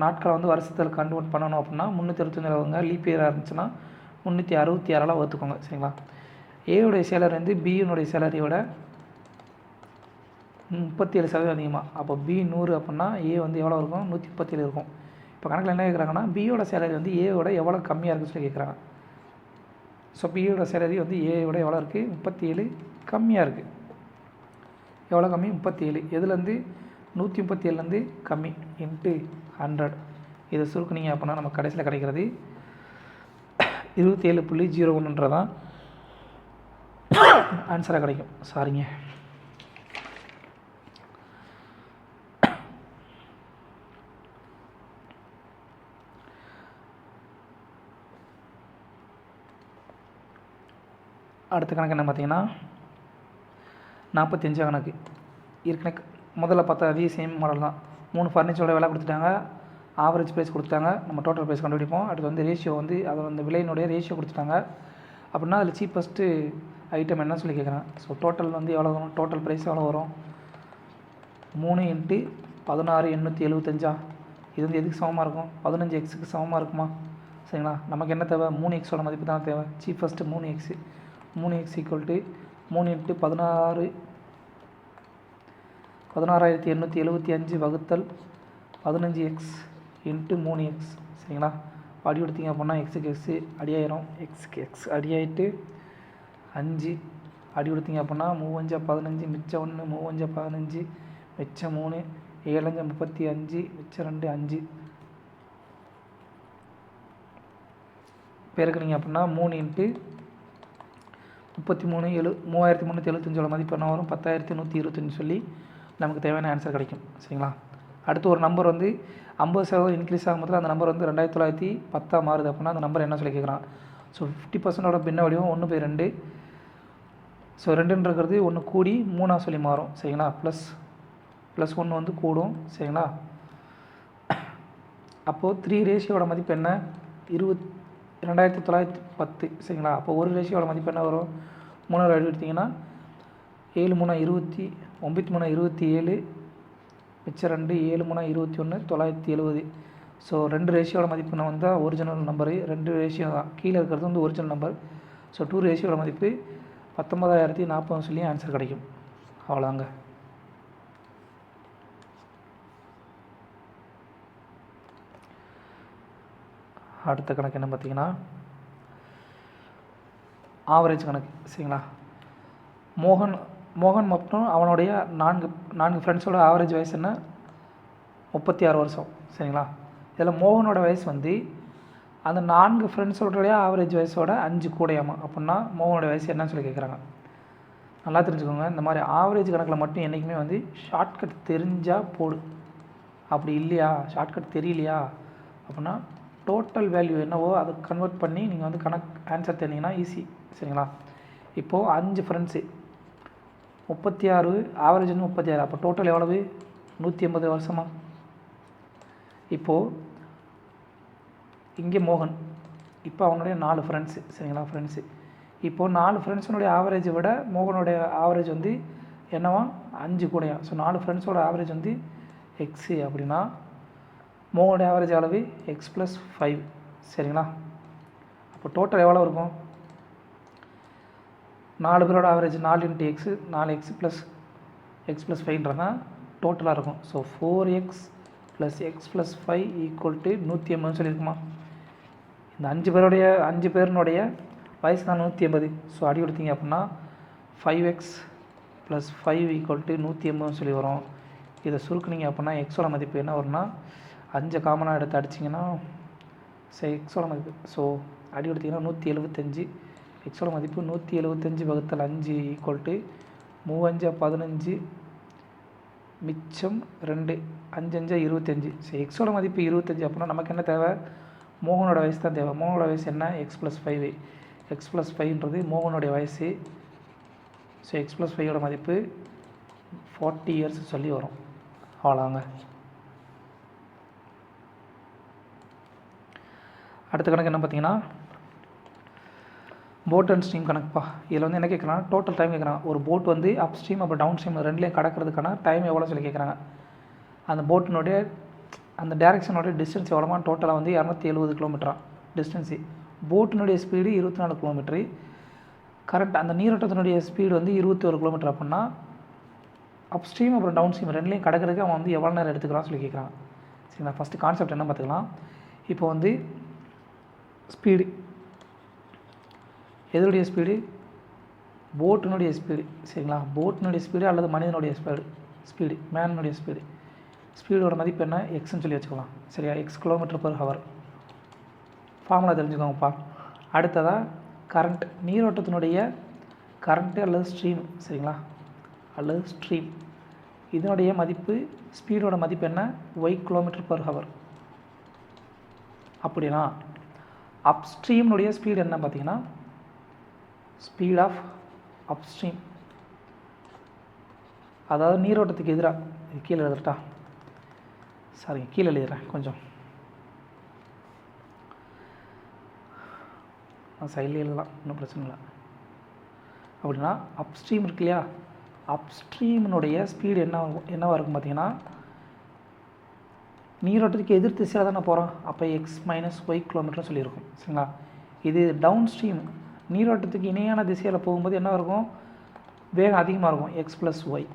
நாட்களை வந்து வருஷத்தில் கன்வெர்ட் பண்ணணும் அப்படின்னா 365 லீப் இயராக இருந்துச்சுன்னா 366 வகுத்துக்கோங்க சரிங்களா. ஏவுடைய சேலரி வந்து பியினுடைய சேலரியோட 37% அதிகமாக. அப்போ பி 100 அப்படின்னா ஏ வந்து எவ்வளோ இருக்கும் 137 இருக்கும். இப்போ கணக்கில் என்ன கேட்குறாங்கன்னா பியோட சேலரி வந்து ஏவோட எவ்வளோ கம்மியாக இருக்குன்னு சொல்லி கேட்குறாங்க. ஸோ பியோட சேலரி வந்து ஏயோட எவ்வளோ இருக்குது 37 கம்மியாக இருக்குது. எவ்வளோ கம்மி 37, எதுலேருந்து 137லேருந்து கம்மி இன்ட்டு 100. இதை சுருக்குனீங்க அப்படின்னா நமக்கு கடைசியில் கிடைக்கிறது 27.01 தான் ஆன்சராக கிடைக்கும். சாரிங்க. அடுத்த கணக்கு என்ன பார்த்தீங்கன்னா 45 கணக்கு. ஏற்கனவே முதல்ல பார்த்தா அதே சேம் மாடல் தான். 3 ஃபர்னிச்சரோட விலை கொடுத்துட்டாங்க, ஆவரேஜ் ப்ரைஸ் கொடுத்துட்டாங்க, நம்ம டோட்டல் ப்ரைஸ் கண்டுபிடிப்போம். அடுத்து வந்து ரேஷியோ வந்து அதை அந்த விலையினுடைய ரேஷியோ கொடுத்துட்டாங்க அப்படின்னா அதில் சீப்பஸ்ட்டு ஐட்டம் என்ன சொல்லி கேட்குறேன். ஸோ டோட்டல் வந்து எவ்வளோ வரும், டோட்டல் ப்ரைஸ் எவ்வளோ வரும் 3 × 16,875. இது வந்து எதுக்கு சமமாக இருக்கும் 15x சமமாக இருக்குமா சரிங்களா. நமக்கு என்ன தேவை 3x மதிப்பு தான் தேவை. சீப்பஸ்ட்டு 3x ஈக்குவல் டு 3 × 16,875 வகுத்தல் 15x இன்ட்டு 3x சரிங்களா. அடி எடுத்திங்க அப்படின்னா எக்ஸுக்கு எக்ஸு அடியாயிரும், எக்ஸுக்கு எக்ஸ் அடியாயிட்டு 5 அடி எடுத்திங்க அப்படின்னா 3 5 15 மிச்சம் 1 3 5 15 மிச்சம் 3 7 5 35 மிச்சம் 2 5 பெருக்குனிங்க அப்படின்னா 3 × 33 3375 மதிப்பு என்ன வரும் 10,125 சொல்லி நமக்கு தேவையான ஆன்சர் கிடைக்கும் சரிங்களா. அடுத்து ஒரு நம்பர் வந்து 50% இன்க்ரீஸ் ஆகும்போது அந்த நம்பர் வந்து 2910 மாறுது அப்படின்னா அந்த நம்பர் என்ன சொல்லி கேட்குறான். ஸோ 50%ஓட பின்ன வடிவம் 1/2. ஸோ 2ன்றது 1 கூடி 3 சொல்லி மாறும் சரிங்களா. ப்ளஸ் 1 வந்து கூடும் சரிங்களா. அப்போது 3 ரேஷியோட மதிப்பு என்ன 2910 சரிங்களா. அப்போ ஒரு ரேஷியோட மதிப்பு என்ன வரும் 3 அடி எடுத்திங்கன்னா 7 3 20 9 3 27 மிச்சம் 2 7 3 21 970. ஸோ 2 ரேஷியோட மதிப்பு நான் வந்தால் ஒரிஜினல் நம்பரு 2 ரேஷியோ தான். கீழே இருக்கிறது வந்து ஒரிஜினல் நம்பர். ஸோ 2 ரேஷியோட மதிப்பு 19,040 சொல்லி ஆன்சர் கிடைக்கும். அவ்வளோதாங்க. அடுத்த கணக்கு என்ன பார்த்தீங்கன்னா ஆவரேஜ் கணக்கு. சரிங்களா, மோகன் மற்றும் அவனுடைய நான்கு ஃப்ரெண்ட்ஸோட ஆவரேஜ் வயசு என்ன? 36 வருஷம். சரிங்களா, இதில் மோகனோட வயசு வந்து அந்த 4 ஃப்ரெண்ட்ஸோடைய ஆவரேஜ் வயசோட 5 கூடையாமா. அப்படின்னா மோகனோட வயசு என்னன்னு சொல்லி கேட்குறாங்க. நல்லா தெரிஞ்சுக்கோங்க, இந்த மாதிரி ஆவரேஜ் கணக்கில் மட்டும் என்றைக்குமே வந்து ஷார்ட்கட் தெரிஞ்சால் போடு. அப்படி இல்லையா, ஷார்ட்கட் தெரியலையா அப்படின்னா டோட்டல் வேல்யூ என்னவோ அதை கன்வெர்ட் பண்ணி நீங்கள் வந்து ஆன்சர் தெரிஞ்சிங்கன்னா ஈஸி. சரிங்களா, இப்போது 5 ஃப்ரெண்ட்ஸு 36, ஆவரேஜ் வந்து 36, அப்போ டோட்டல் எவ்வளவு? 180 வருஷமா. இப்போது இங்கே மோகன், இப்போ அவனுடைய 4 ஃப்ரெண்ட்ஸு. சரிங்களா, ஃப்ரெண்ட்ஸு இப்போது 4 ஃப்ரெண்ட்ஸினுடைய ஆவரேஜை விட மோகனுடைய ஆவரேஜ் வந்து என்னவா? 5 கூடையா. ஸோ 4 ஃப்ரெண்ட்ஸோட ஆவரேஜ் வந்து எக்ஸு. அப்படின்னா மோகனுடைய ஆவரேஜ் அளவு எக்ஸ் ப்ளஸ் 5. சரிங்களா, அப்போ டோட்டல் எவ்வளோ இருக்கும்? 4 பேரோட average 4 × X 4x plus X plus 5ன்றது தான் டோட்டலாக இருக்கும். So 4x plus X plus 5 = 180 சொல்லியிருக்குமா? இந்த 5 பேருனுடைய வயசு தான் 180. ஸோ அடி கொடுத்தீங்க அப்படின்னா 5x ப்ளஸ் 5 = 180 சொல்லி வரும். இதை சுருக்குனீங்க அப்படின்னா எக்ஸோட மதிப்பு என்ன வரும்னா 5 காமனாக எடுத்து அடிச்சிங்கன்னா எக்ஸோட மதிப்பு, ஸோ அடி கொடுத்தீங்கன்னா 175. எக்ஸோட மதிப்பு 175/5 = 3×5 = 15, மிச்சம் 2, 5×5 = 25. ஸோ எக்ஸோட மதிப்பு 25 அப்படின்னா நமக்கு என்ன தேவை? மோகனோட வயசு தான் தேவை. மோகனோட வயசு என்ன? X plus 5. எக்ஸ் ப்ளஸ் 5ன்றது மோகனுடைய வயசு. ஸோ எக்ஸ் ப்ளஸ் 5ஓட மதிப்பு 40 இயர்ஸ் சொல்லி வரும். அவ்வளோங்க. அடுத்த கணக்கு என்ன பார்த்தீங்கன்னா போட் அண்ட் ஸ்ட்ரீம் கணக்குப்பா. இதில் வந்து என்ன கேட்குறாங்க? டோட்டல் டைம் கேட்குறாங்க. ஒரு போட் வந்து அப் ஸ்ட்ரீம் அப்புறம் டவுன் ஸ்ட்ரீம் ரெண்டுலேயும் கடக்கிறதுக்கான டைம் எவ்வளோ சொல்லி கேட்குறாங்க. அந்த போட்டினுடைய அந்த டேரெக்ஷனோட டிஸ்டன்ஸ் எவ்வளோமா? டோட்டலாக வந்து 270 கிலோமீட்டரா டிஸ்டன்ஸு. போட்டினுடைய ஸ்பீடு 24 கிலோமீட்டரு. கரெக்ட், அந்த நீரோட்டத்தினுடைய ஸ்பீடு வந்து 21 கிலோமீட்டர். அப்படின்னா அப் ஸ்ட்ரீம் அப்புறம் டவுன் ஸ்ட்ரீம் ரெண்டுலேயும் கடக்கிறதுக்கு அவன் வந்து எவ்வளோ நேரம் எடுத்துக்கிறான்னு சொல்லி கேட்குறான். சரிங்களா, ஃபஸ்ட்டு கான்செப்ட் என்ன பார்த்துக்கலாம். இப்போ வந்து ஸ்பீடு, எதனுடைய ஸ்பீடு? போட்டினுடைய ஸ்பீடு. சரிங்களா, போட்டினுடைய ஸ்பீடு அல்லது மனிதனுடைய ஸ்பீடு மேனுடைய ஸ்பீடோட மதிப்பு என்ன? எக்ஸ்ன்னு சொல்லி வச்சுக்கலாம். சரியா, எக்ஸ் km/h. ஃபார்முலா தெரிஞ்சுக்கோங்கப்பா. அடுத்ததாக கரண்ட், நீரோட்டத்தினுடைய கரண்ட்டு அல்லது ஸ்ட்ரீம். சரிங்களா, அல்லது ஸ்ட்ரீம் இதனுடைய மதிப்பு, ஸ்பீடோட மதிப்பு என்ன? y km/h. அப்படின்னா அப்ஸ்ட்ரீம்னுடைய ஸ்பீடு என்ன பார்த்தீங்கன்னா ஸ்பீட் ஆஃப் அப்ஸ்ட்ரீம், அதாவது நீரோட்டத்துக்கு எதிராக. இது கீழே எழுதுட்டா, சாரி கீழே எழுதுறேன், கொஞ்சம் சைடில் எழுதலாம், ஒன்றும் பிரச்சனை இல்லை. அப்படின்னா அப்ஸ்ட்ரீம் இருக்கு இல்லையா, அப்ஸ்ட்ரீமினுடைய ஸ்பீடு என்னவாக இருக்கும் பார்த்தீங்கன்னா நீரோட்டத்துக்கு எதிர் திசையாக தானே போகிறோம். அப்போ எக்ஸ் மைனஸ் ஒய் கிலோமீட்டர்னு சொல்லியிருக்கும். சரிங்களா, இது டவுன் ஸ்ட்ரீம் நீரோட்டத்துக்கு இணையான திசையில் போகும்போது என்ன இருக்கும்? வேகம் அதிகமாக இருக்கும், எக்ஸ் ப்ளஸ் ஒய்.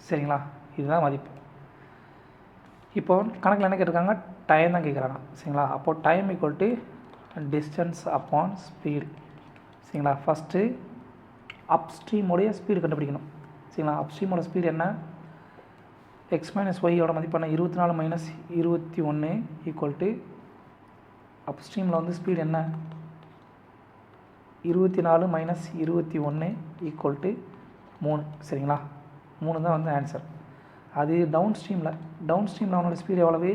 சரிங்களா, இதுதான் மதிப்பு. இப்போ கணக்கில் என்ன கேட்டிருக்காங்க? டைம் தான் கேட்குறாங்க. சரிங்களா, அப்போது டைம் = டிஸ்டன்ஸ் அப்பான் ஸ்பீடு. சரிங்களா, ஃபஸ்ட்டு அப்ஸ்ட்ரீமோடைய ஸ்பீடு கண்டுபிடிக்கணும். சரிங்களா, அப்ஸ்ட்ரீமோட ஸ்பீடு என்ன? எக்ஸ் மைனஸ் ஒய்யோட மதிப்பு என்ன? 24 - 21 = அப்ஸ்ட்ரீமில் வந்து ஸ்பீடு என்ன? 24 - 21 = 3. சரிங்களா, 3 தான் வந்து ஆன்சர். அது டவுன் ஸ்ட்ரீமில் அவனோட ஸ்பீடு எவ்வளவு?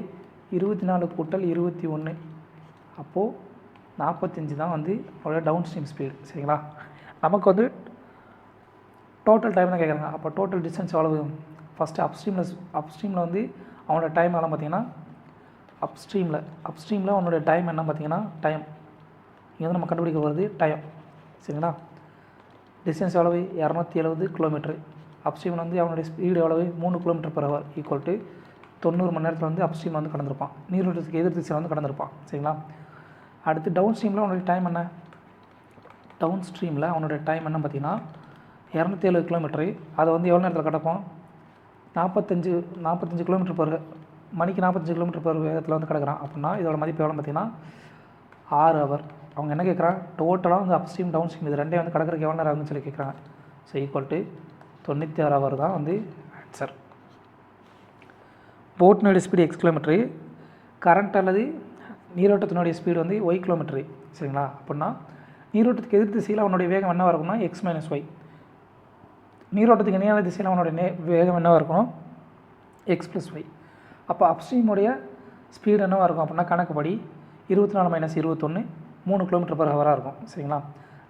24 + 21, அப்போது 45 தான் வந்து அவனோட டவுன் ஸ்ட்ரீம் ஸ்பீடு. சரிங்களா, நமக்கு வந்து டோட்டல் டைம் தான் கேட்குறாங்க. அப்போ டோட்டல் டிஸ்டன்ஸ் எவ்வளவு? ஃபஸ்ட்டு அப்ஸ்ட்ரீமில் வந்து அவனோட டைம் எல்லாம் பார்த்தீங்கன்னா அப்ஸ்ட்ரீமில் அவனோட டைம் என்ன பார்த்தீங்கன்னா டைம் இங்கே வந்து நம்ம கண்டுபிடிக்க போகிறது டைம். சரிங்களா, டிஸ்டன்ஸ் எவ்வளவு? 270 கிலோமீட்டர். அப்ஸ்ட்ரீமில் வந்து அவனுடைய ஸ்பீடு எவ்வளவு? 3 km/h = 90 மணி நேரத்தில் வந்து அப்ஸ்ட்ரீம் வந்து கடந்திருப்பான், நீரோட்டத்துக்கு எதிர் திசையில் வந்து கடந்திருப்பான். சரிங்களா, அடுத்து டவுன் ஸ்ட்ரீமில் அவனுடைய டைம் என்ன? டவுன் ஸ்ட்ரீமில் அவனோட டைம் என்ன பார்த்தீங்கன்னா 270 கிலோமீட்டரு. அதை வந்து எவ்வளோ நேரத்தில் கிடப்போம்? 45 கிலோமீட்டர் பர் மணிக்கு 45 கிலோமீட்டர் பர் வேகத்தில் வந்து கிடக்கிறான். அப்படின்னா இதோட மதிப்பு எவ்வளோ பார்த்தீங்கன்னா 6 ஹவர். அவங்க என்ன கேட்குறாங்க, டோட்டலாக வந்து அப் ஸ்ட்ரீம் டவுன் ஸ்ட்ரீம் இது ரெண்டே வந்து கிடக்கிறதுக்கு எவ்வளோ நேரம் ஆகுதுன்னு சொல்லி கேட்குறாங்க. ஸோ ஈக்குவல் டு 96 ஹவர் தான் வந்து ஆன்சர். போட்டினுடைய ஸ்பீடு எக்ஸ் கிலோமீட்டரு, கரண்ட் அல்லது நீரோட்டத்தினுடைய ஸ்பீடு வந்து ஒய் கிலோமீட்டரு. சரிங்களா? அப்படின்னா நீரோட்டத்துக்கு எதிர் திசையில் அவனுடைய வேகம் என்னவாக இருக்கும்னா எக்ஸ் மைனஸ் ஒய். நீரோட்டத்துக்கு இணையான திசையில் அவனுடைய வேகம் என்னவாக இருக்கணும்? X plus Y. அப்போ அப்ஸ்ட்ரீமுடைய ஸ்பீடு என்னவாக இருக்கும் அப்படின்னா கணக்குப்படி 24 மைனஸ் 21 3 கிலோமீட்டர் பர் ஹவராக இருக்கும். சரிங்களா?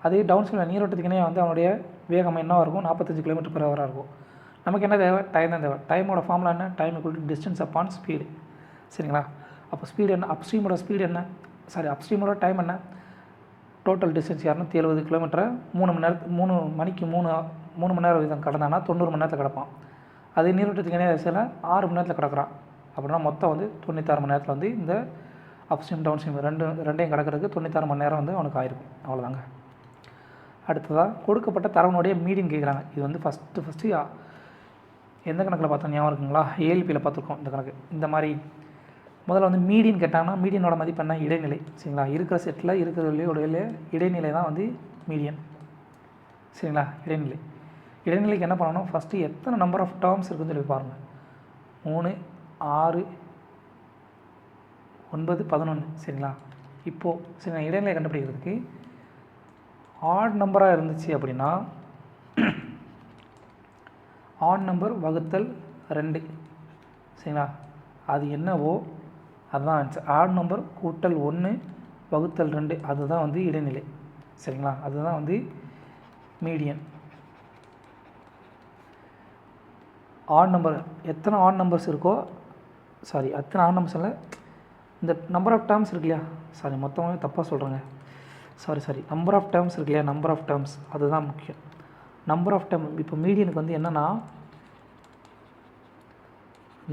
அதே டவுன் ஸ்ட்ரீமில் நீரோட்டத்துக்கு இணையாக வந்து அவனுடைய வேகம் என்னவாக இருக்கும்? 45 கிலோமீட்டர் பர் ஹவராக இருக்கும். நமக்கு என்ன தேவை? டைம் தான் தேவை. டைமோட ஃபார்முலா என்ன? Time equal to distance upon speed. சரிங்களா? அப்போ ஸ்பீடு என்ன? அப்ஸ்ட்ரீமோட ஸ்பீடு என்ன? அப்ஸ்ட்ரீமோட டைம் என்ன? டோட்டல் டிஸ்டன்ஸ் 270 கிலோமீட்டரை 3 மணிக்கு 3 மணி நேரம் வீதம் கடந்தானா 90 மணி நேரத்தில் கிடப்பான். அதே நீரோட்டத்துக்கு இணைய திசையில் 6 மணி நேரத்தில் கிடக்கிறான். அப்படின்னா மொத்தம் வந்து 96 மணி நேரத்தில் வந்து இந்த அப்ஸ்ட்ரீம் டவுன் ஸ்ட்ரீம் ரெண்டையும் கிடக்கிறதுக்கு 96 மணி நேரம் வந்து அவனுக்கு ஆயிருக்கும். அவ்வளோதாங்க. அடுத்ததாக கொடுக்கப்பட்ட தரவனுடைய மீடியன் கேட்குறாங்க. இது வந்து ஃபஸ்ட்டு எந்த கணக்கில் பார்த்தோம் ஞாபகம் இருக்குங்களா? ஏஎல்பியில் பார்த்துருக்கோம் இந்த கணக்கு. இந்த மாதிரி முதல்ல வந்து மீடியன் கேட்டாங்கன்னா மீடியனோட மதிப்பு என்ன? இடைநிலை. சரிங்களா? இருக்கிற செட்டில் இருக்கிறதுலையோட இடைநிலை தான் வந்து மீடியன். சரிங்களா? இடைநிலைக்கு என்ன பண்ணணும்? ஃபஸ்ட்டு எத்தனை நம்பர் ஆஃப் டேர்ம்ஸ் இருக்குதுன்னு சொல்லி பாருங்கள். 3, 6, 9, 11. சரிங்களா? இப்போது சரிங்களா இடைநிலை கண்டுபிடிக்கிறதுக்கு ஆட் நம்பராக இருந்துச்சு அப்படின்னா ஆட் நம்பர் வகுத்தல் 2. சரிங்களா? அது என்னவோ அதுதான் ஆன்சர். ஆட் நம்பர் கூட்டல் 1 வகுத்தல் 2 அதுதான் வந்து இடைநிலை. சரிங்களா? அதுதான் வந்து மீடியன். ஆட் நம்பர் எத்தனை ஆட் நம்பர்ஸ் இருக்கோ அத்தனை ஆட் நம்பர்ஸ் இல்லை, இந்த நம்பர் ஆஃப் டேர்ம்ஸ் இருக்கு இல்லையா? மொத்தமாகவே தப்பாக சொல்கிறேங்க. நம்பர் ஆஃப் டேர்ம்ஸ் இருக்கு இல்லையா? நம்பர் ஆஃப் டேர்ம்ஸ் அதுதான் முக்கியம். நம்பர் ஆஃப் டேர்ம் இப்போ மீடியனுக்கு வந்து என்னென்னா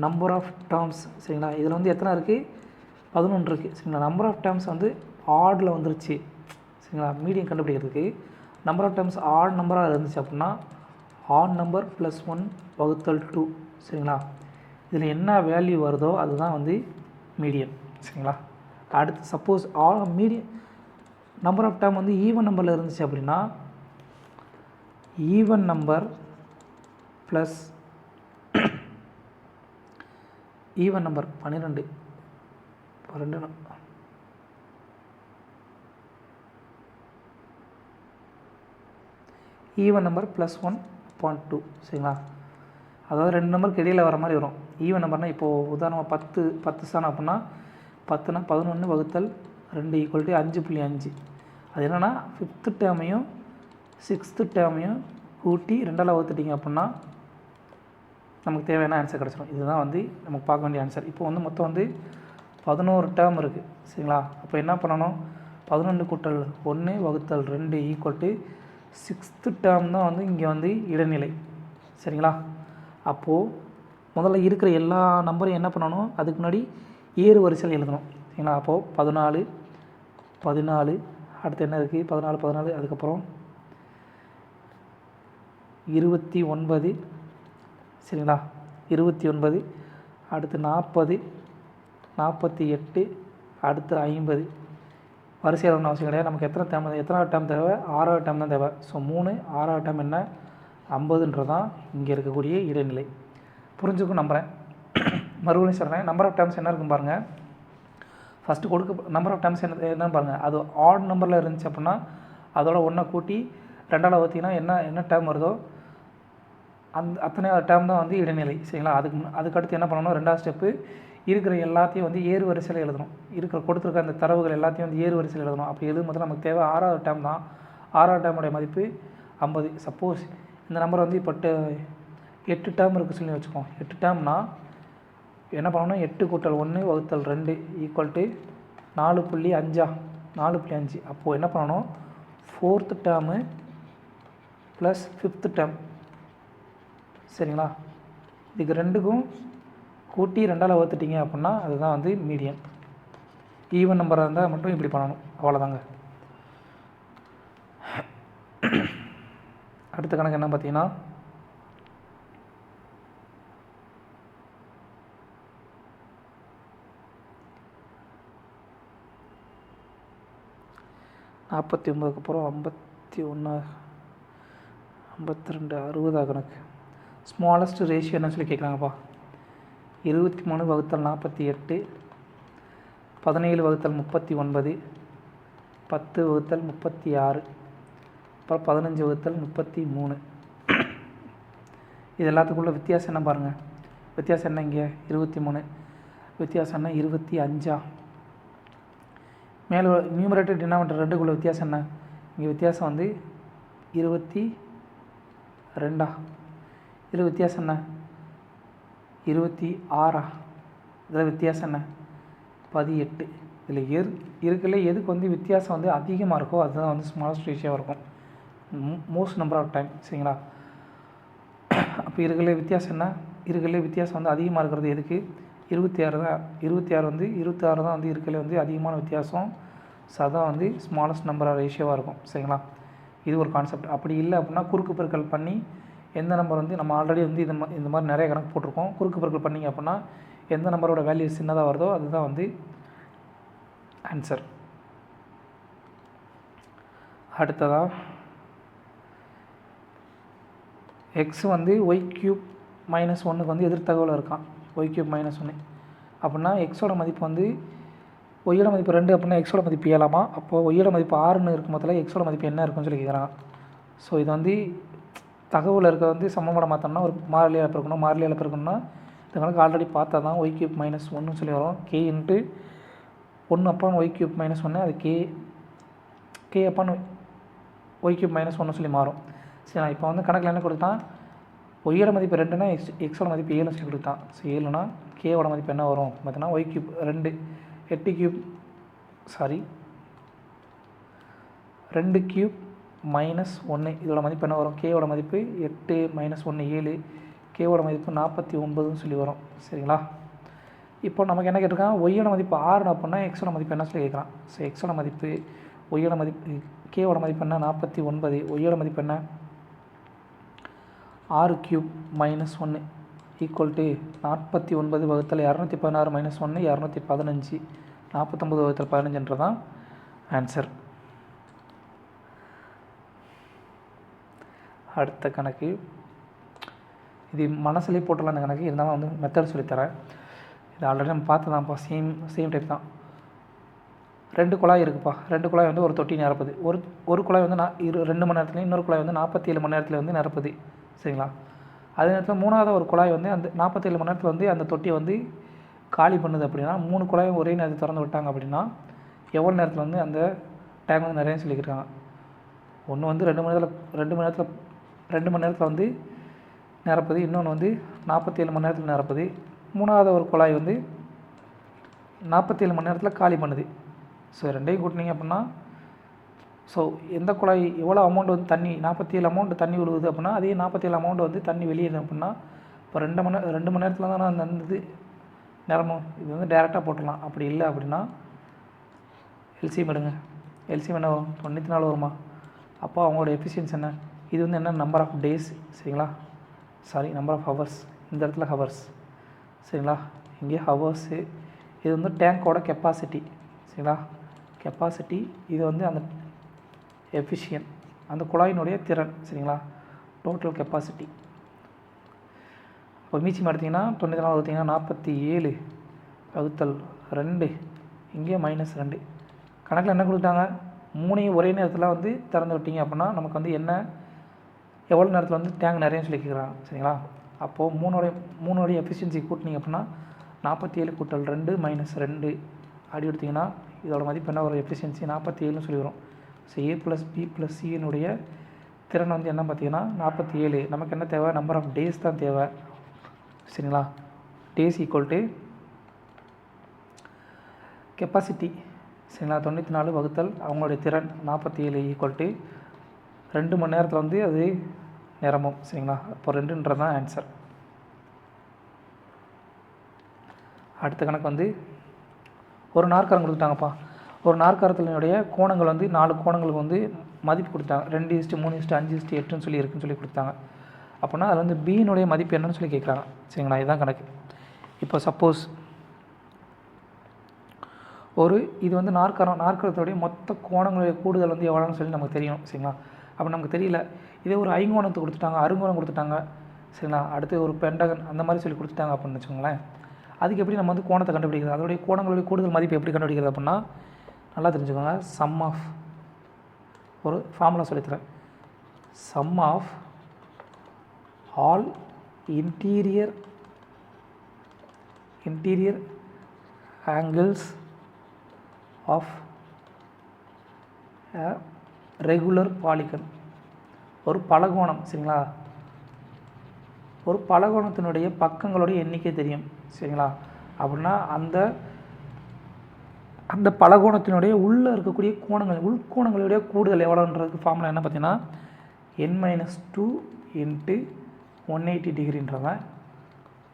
நம்பர் ஆஃப் டேர்ம்ஸ். சரிங்களா? இதில் வந்து எத்தனை இருக்குது? 11 இருக்குது. சரிங்களா? நம்பர் ஆஃப் டேர்ம்ஸ் வந்து ஆடில் வந்துருச்சு. சரிங்களா? மீடியன் கண்டுபிடிக்கிறதுக்கு நம்பர் ஆஃப் டேர்ம்ஸ் ஆட் நம்பராக இருந்துச்சு அப்படின்னா ஆட் நம்பர் ப்ளஸ் 1 வகுத்தல் 2. சரிங்களா? இதில் என்ன வேல்யூ வருதோ அதுதான் வந்து மீடியன். சரிங்களா? அடுத்து suppose median number of term வந்து ஈவன் நம்பரில் இருந்துச்சு அப்படின்னா even number plus even number 12 even number plus 1/2. சரிங்களா? அதாவது 2 நம்பருக்கு இடையில் வர மாதிரி வரும். ஈவன் நம்பர்னால் இப்போது உதாரணமாக 10 ஸ்தானம் அப்படின்னா 10னா 11 வகுத்தல் 2 ஈக்குவல் டு 5.5. அது என்னென்னா 5th டேர்மையும் 6th டேர்மையும் கூட்டி 2ஆல் வகுத்துட்டிங்க அப்படின்னா நமக்கு தேவையான ஆன்சர் கிடச்சிடும். இதுதான் வந்து நமக்கு பார்க்க வேண்டிய ஆன்சர். இப்போ வந்து மொத்தம் வந்து 11 டேர்ம் இருக்குது. சரிங்களா? அப்போ என்ன பண்ணணும்? 11 கூட்டல் 1 வகுத்தல் 2 ஈக்குவல் டு 6th டேர்ம் தான் வந்து இங்கே வந்து இடைநிலை. சரிங்களா? அப்போது முதல்ல இருக்கிற எல்லா நம்பரையும் என்ன பண்ணணும்? அதுக்கு முன்னாடி ஏறு வரிசையில் எழுதணும். சரிங்களா? அப்போது 14 அடுத்து என்ன இருக்குது? 14 அதுக்கப்புறம் 29. சரிங்களா? 29 அடுத்து 40 48 அடுத்து 50. வரிசையில் ஒன்றும் அவசியம் கிடையாது. நமக்கு எத்தனாவது டேர்ம் தேவை? 6வது டேர்ம் தான் தேவை. ஸோ 3 6வது டேர்ம் என்ன? 50ன்றதான் இங்கே இருக்கக்கூடிய இடைநிலை. புரிஞ்சுக்கும் நம்புகிறேன். மறுபடியும் சொல்கிறேன். நம்பர் ஆஃப் டேர்ம்ஸ் என்ன இருக்குன்னு பாருங்கள். ஃபஸ்ட்டு நம்பர் ஆஃப் டேர்ம்ஸ் என்னன்னு பாருங்கள். அது ஆட் நம்பரில் இருந்துச்சு அப்படின்னா அதோட 1 கூட்டி 2ஆல் வகுத்திங்கன்னா என்ன டேர்ம் வருதோ அத்தனை டேர்ம் தான் வந்து இடைநிலை. சரிங்களா? அதுக்கடுத்து என்ன பண்ணணும்? 2வது ஸ்டெப்பு இருக்கிற எல்லாத்தையும் வந்து ஏறு வரிசையில் எழுதணும். கொடுத்துருக்க அந்த தரவுகள் எல்லாத்தையும் வந்து ஏறு வரிசையில் எழுதணும். அப்படி எழுதும்போது நமக்கு தேவை 6வது டேர்ம் தான். 6வது டேர்முடைய மதிப்பு 50. சப்போஸ் இந்த நம்பர் வந்து இப்போ 8 டேர்ம் இருக்குது சொல்லி வச்சுக்கோம். 8 டேர்ம்னா என்ன பண்ணணும்? 8 கூட்டல் 1 வகுத்தல் 2 ஈக்குவல் டு 4.5. அப்போது என்ன பண்ணணும்? 4th term plus 5th term. சரிங்களா? இதுக்கு ரெண்டுக்கும் கூட்டி 2ஆல் வகுத்துட்டிங்க அப்படின்னா அதுதான் வந்து மீடியன். ஈவன் நம்பராக இருந்தால் மட்டும் இப்படி பண்ணணும். அவ்வளோதாங்க. அடுத்த கணக்கு என்ன பார்த்தீங்கன்னா 49க்கு அப்புறம் 51 52 60 கணக்கு. ஸ்மாலஸ்ட் ரேஷியோ என்ன சொல்லி கேட்குறாங்கப்பா. 23 வகுத்தல் 48, 17 வகுத்தல் 39, 10 வகுத்தல் 36, அப்புறம் 15 வகுத்தல் 33. இது எல்லாத்துக்குள்ள வித்தியாசம் என்ன பாருங்கள். வித்தியாசம் என்ன இங்கே 23, வித்தியாசம் என்ன 25. மேலே நியூமரேட்டர் டினாமினேட்டர் ரெண்டுக்குள்ள வித்தியாசம் என்ன. இங்கே வித்தியாசம் வந்து 22. இதில் வித்தியாசம் என்ன 26. இதில் வித்தியாசம் என்ன 18. இதில் இருக்குல்ல எதுக்கு வந்து வித்தியாசம் வந்து அதிகமாக இருக்கோ அதுதான் வந்து ஸ்மாலஸ்ட் ரேஷியோவாக இருக்கும் மோஸ்ட் நம்பர் ஆஃப் டைம். சரிங்களா. அப்போ இருக்குல்ல வித்தியாசம் என்ன. இருக்குல்ல வித்தியாசம் வந்து அதிகமாக இருக்கிறது எதுக்கு 26 தான். 26 தான் வந்து இருக்கல வந்து அதிகமான வித்தியாசம். ஸோ அதான் வந்து ஸ்மாலஸ்ட் நம்பர் ஆஃப் ரேஷியோவாக இருக்கும். சரிங்களா. இது ஒரு கான்செப்ட். அப்படி இல்லை அப்படின்னா குறுக்கு பெருக்கல் பண்ணி எந்த நம்பர் வந்து நம்ம ஆல்ரெடி வந்து இந்த மாதிரி நிறைய கணக்கு போட்டிருக்கோம். குறுக்கு பெருக்கல் பண்ணிங்க அப்படின்னா எந்த நம்பரோட வேல்யூ சின்னதாக வருதோ அதுதான் வந்து ஆன்சர். அடுத்ததாக எக்ஸ் வந்து y³ -1க்கு வந்து எதிர்த்தகவல் இருக்கான். y³ -1 அப்படின்னா எக்ஸோட மதிப்பு வந்து ஒய்யோட மதிப்பு 2 அப்படின்னா எக்ஸோட மதிப்பு 7. அப்போது ஒய்யோட மதிப்பு 6ன்னு இருக்கும் போதில் எக்ஸோட மதிப்பு என்ன இருக்குன்னு சொல்லி கேட்குறான். ஸோ இது வந்து தகவல் இருக்க வந்து சமமான மாற்றம்னா ஒரு மாறிலியால் பெருக்கணும். மாறிலியால் பெருக்கணும்னா இந்த கணக்கு ஆல்ரெடி பார்த்தா தான் y³ -1 சொல்லி வரும். k × 1 அப்பான் y³ -1 அது k அப்பான் y³ -1 சொல்லி மாறும். சரி, நான் இப்போ வந்து கணக்கில் என்ன கொடுத்தான் ஒய்யோட மதிப்பு 2னா எக்ஸோட மதிப்பு 7 சொல்லி கொடுத்தான். ஸோ 7னா கேவோட மதிப்பு என்ன வரும் பார்த்தீங்கன்னா y³ 2 8³ 2³ -1 இதோட மதிப்பு என்ன வரும். கேவோட மதிப்பு 8 -1 7, கேவோட மதிப்பு 49ன்னு சொல்லி வரும். சரிங்களா. இப்போ நமக்கு என்ன கேட்டிருக்கான் ஒய்யோட மதிப்பு 6 அப்படின்னா எக்ஸோட மதிப்பு என்ன சொல்லி கேட்குறான். ஸோ எக்ஸோட மதிப்பு ஒய்யோட மதிப்பு கேவோட மதிப்பு என்ன 49, ஒய்யோட மதிப்பு என்ன 6³ -1 ஈக்குவல் டு 49 வகுத்தல் 216 -1 215, 49 வகுத்தல் 15 ஆன்சர். அடுத்த கணக்கு இது மனசுலேயே போட்டுடலாம். அந்த கணக்கு இருந்தாலும் வந்து மெத்தட் சொல்லித்தரேன். இது ஆல்ரெடி நம்ம பார்த்துதான்ப்பா. சேம் டைப் தான். 2 குழாய் இருக்குப்பா. 2 குழாய் வந்து ஒரு தொட்டி நிரப்புது. ஒரு குழாய் வந்து 2 மணி நேரத்துலையும் இன்னொரு குழாய் வந்து 47 மணி நேரத்தில் வந்து நிரப்புது. சரிங்களா. அதே நேரத்தில் 3வது ஒரு குழாய் வந்து அந்த 47 மணி நேரத்தில் வந்து அந்த தொட்டியை வந்து காலி பண்ணுது. அப்படின்னா 3 குழாயும் ஒரே நேரத்தில் திறந்து விட்டாங்க அப்படின்னா எவ்வளோ நேரத்தில் வந்து அந்த டேங்க் வந்து நிறைய சொல்லிக்கிருக்காங்க. ஒன்று வந்து 2 மணி நேரத்தில் வந்து நிரப்புது. இன்னொன்று வந்து 47 மணி நேரத்தில் நிரப்புது. 3வது ஒரு குழாய் வந்து 47 மணி நேரத்தில் காலி பண்ணுது. ஸோ ரெண்டையும் கூட்டினீங்க அப்படின்னா ஸோ எந்த குழாய் எவ்வளோ அமௌண்ட் வந்து தண்ணி 47 அமௌண்ட் தண்ணி விழுகுது அப்படின்னா அதே 47 அமௌண்ட் வந்து தண்ணி வெளியேறும் அப்படின்னா இப்போ 2 மணி நேரத்தில் தானே அந்த இது நிரம்பும். இது வந்து டேரெக்டாக போட்டுடலாம். அப்படி இல்லை அப்படின்னா எல்சிஎம் எடுங்க. எல்சிஎம் என்ன வரும் 94 வருமா. அப்போ அவங்களோட எஃபிஷியன்சி என்ன. இது வந்து என்ன நம்பர் ஆஃப் டேஸ். சரிங்களா. Number of hours. இந்த இடத்துல ஹவர்ஸ். சரிங்களா. இங்கே ஹவர்ஸு. இது வந்து டேங்கோட கெப்பாசிட்டி. சரிங்களா. கெப்பாசிட்டி இது வந்து அந்த எஃபிஷியன்ட் அந்த குழாயினுடைய திறன். சரிங்களா. Total capacity. இப்போ மீச்சம் எடுத்திங்கன்னா 94 எடுத்திங்கன்னா 47 வகுத்தல் 2 இங்கே -2. கணக்கில் என்ன கொடுத்தாங்க 3ஐயும் ஒரே நேரத்தில் வந்து திறந்து விட்டீங்க அப்படின்னா நமக்கு வந்து என்ன எவ்வளோ நேரத்தில் வந்து டேங்க் நிறைய சொல்லி கேட்குறாங்க. சரிங்களா. அப்போது 3உடைய எஃபிஷியன்சி கூட்டினீங்க அப்படின்னா 47 கூட்டல் 2 -2 அப்படி எடுத்திங்கன்னா இதோட மதிப்பு என்ன ஒரு எஃபிஷியன்சி 47ன்னு சொல்லி வரும். ஸோ A + B + Cனுடைய திறன் வந்து என்ன பார்த்தீங்கன்னா 47. நமக்கு என்ன தேவை நம்பர் ஆஃப் டேஸ் தான் தேவை. சரிங்களா. Days equal to capacity. சரிங்களா. 94 வகுத்தல் அவங்களுடைய திறன் 47 ஈக்குவல் டு 2 மணி நேரத்தில் வந்து அது நிரம்பும். சரிங்களா. அப்போ 2ன்றது தான் ஆன்சர். அடுத்த கணக்கு வந்து ஒரு நாற்கரம் கொடுத்துட்டாங்கப்பா. ஒரு நாற்கரத்தினுடைய கோணங்கள் வந்து 4 கோணங்களுக்கு வந்து மதிப்பு கொடுத்தாங்க 2:3:5:8 சொல்லி இருக்குன்னு சொல்லி கொடுத்தாங்க. அப்படின்னா அதில் வந்து பியினுடைய மதிப்பு என்னன்னு சொல்லி கேட்குறாங்க. சரிங்களா, இதுதான் கணக்கு. இப்போ சப்போஸ் இது வந்து நாற்கரத்தோடைய மொத்த கோணங்களுடைய கூடுதல் வந்து எவ்வளோன்னு சொல்லி நமக்கு தெரியணும். சரிங்களா, அப்போ நமக்கு தெரியல. இதே ஒரு ஐங்கோணத்தை கொடுத்துட்டாங்க, அருங்கோணம் கொடுத்துட்டாங்க. சரிங்களா, அடுத்து ஒரு பெண்டகன் அந்த மாதிரி சொல்லி கொடுத்துட்டாங்க அப்படின்னு வச்சுக்கோங்களேன். அதுக்கு எப்படி நம்ம வந்து கோணத்தை கண்டுபிடிக்கிறது, அதோடைய கோணங்களுடைய கூடுதல் மதிப்பு எப்படி கண்டுபிடிக்கிறது அப்படின்னா நல்லா தெரிஞ்சுக்கோங்க. சம் ஆஃப் ஒரு ஃபார்முலா சொல்லித்தரேன். Sum of all interior angles of regular polygon. ஒரு பலகோணம். சரிங்களா, ஒரு பலகோணத்தினுடைய பக்கங்களுடைய எண்ணிக்கை தெரியும். சரிங்களா, அப்படின்னா அந்த பலகோணத்தினுடைய உள்ளே இருக்கக்கூடிய கோணங்கள், உள்கோணங்களுடைய கூடுதல் எவ்வளோன்றதுக்கு ஃபார்முலா என்ன பார்த்தீங்கன்னா n-2 × 180 டிகிரின்றதான்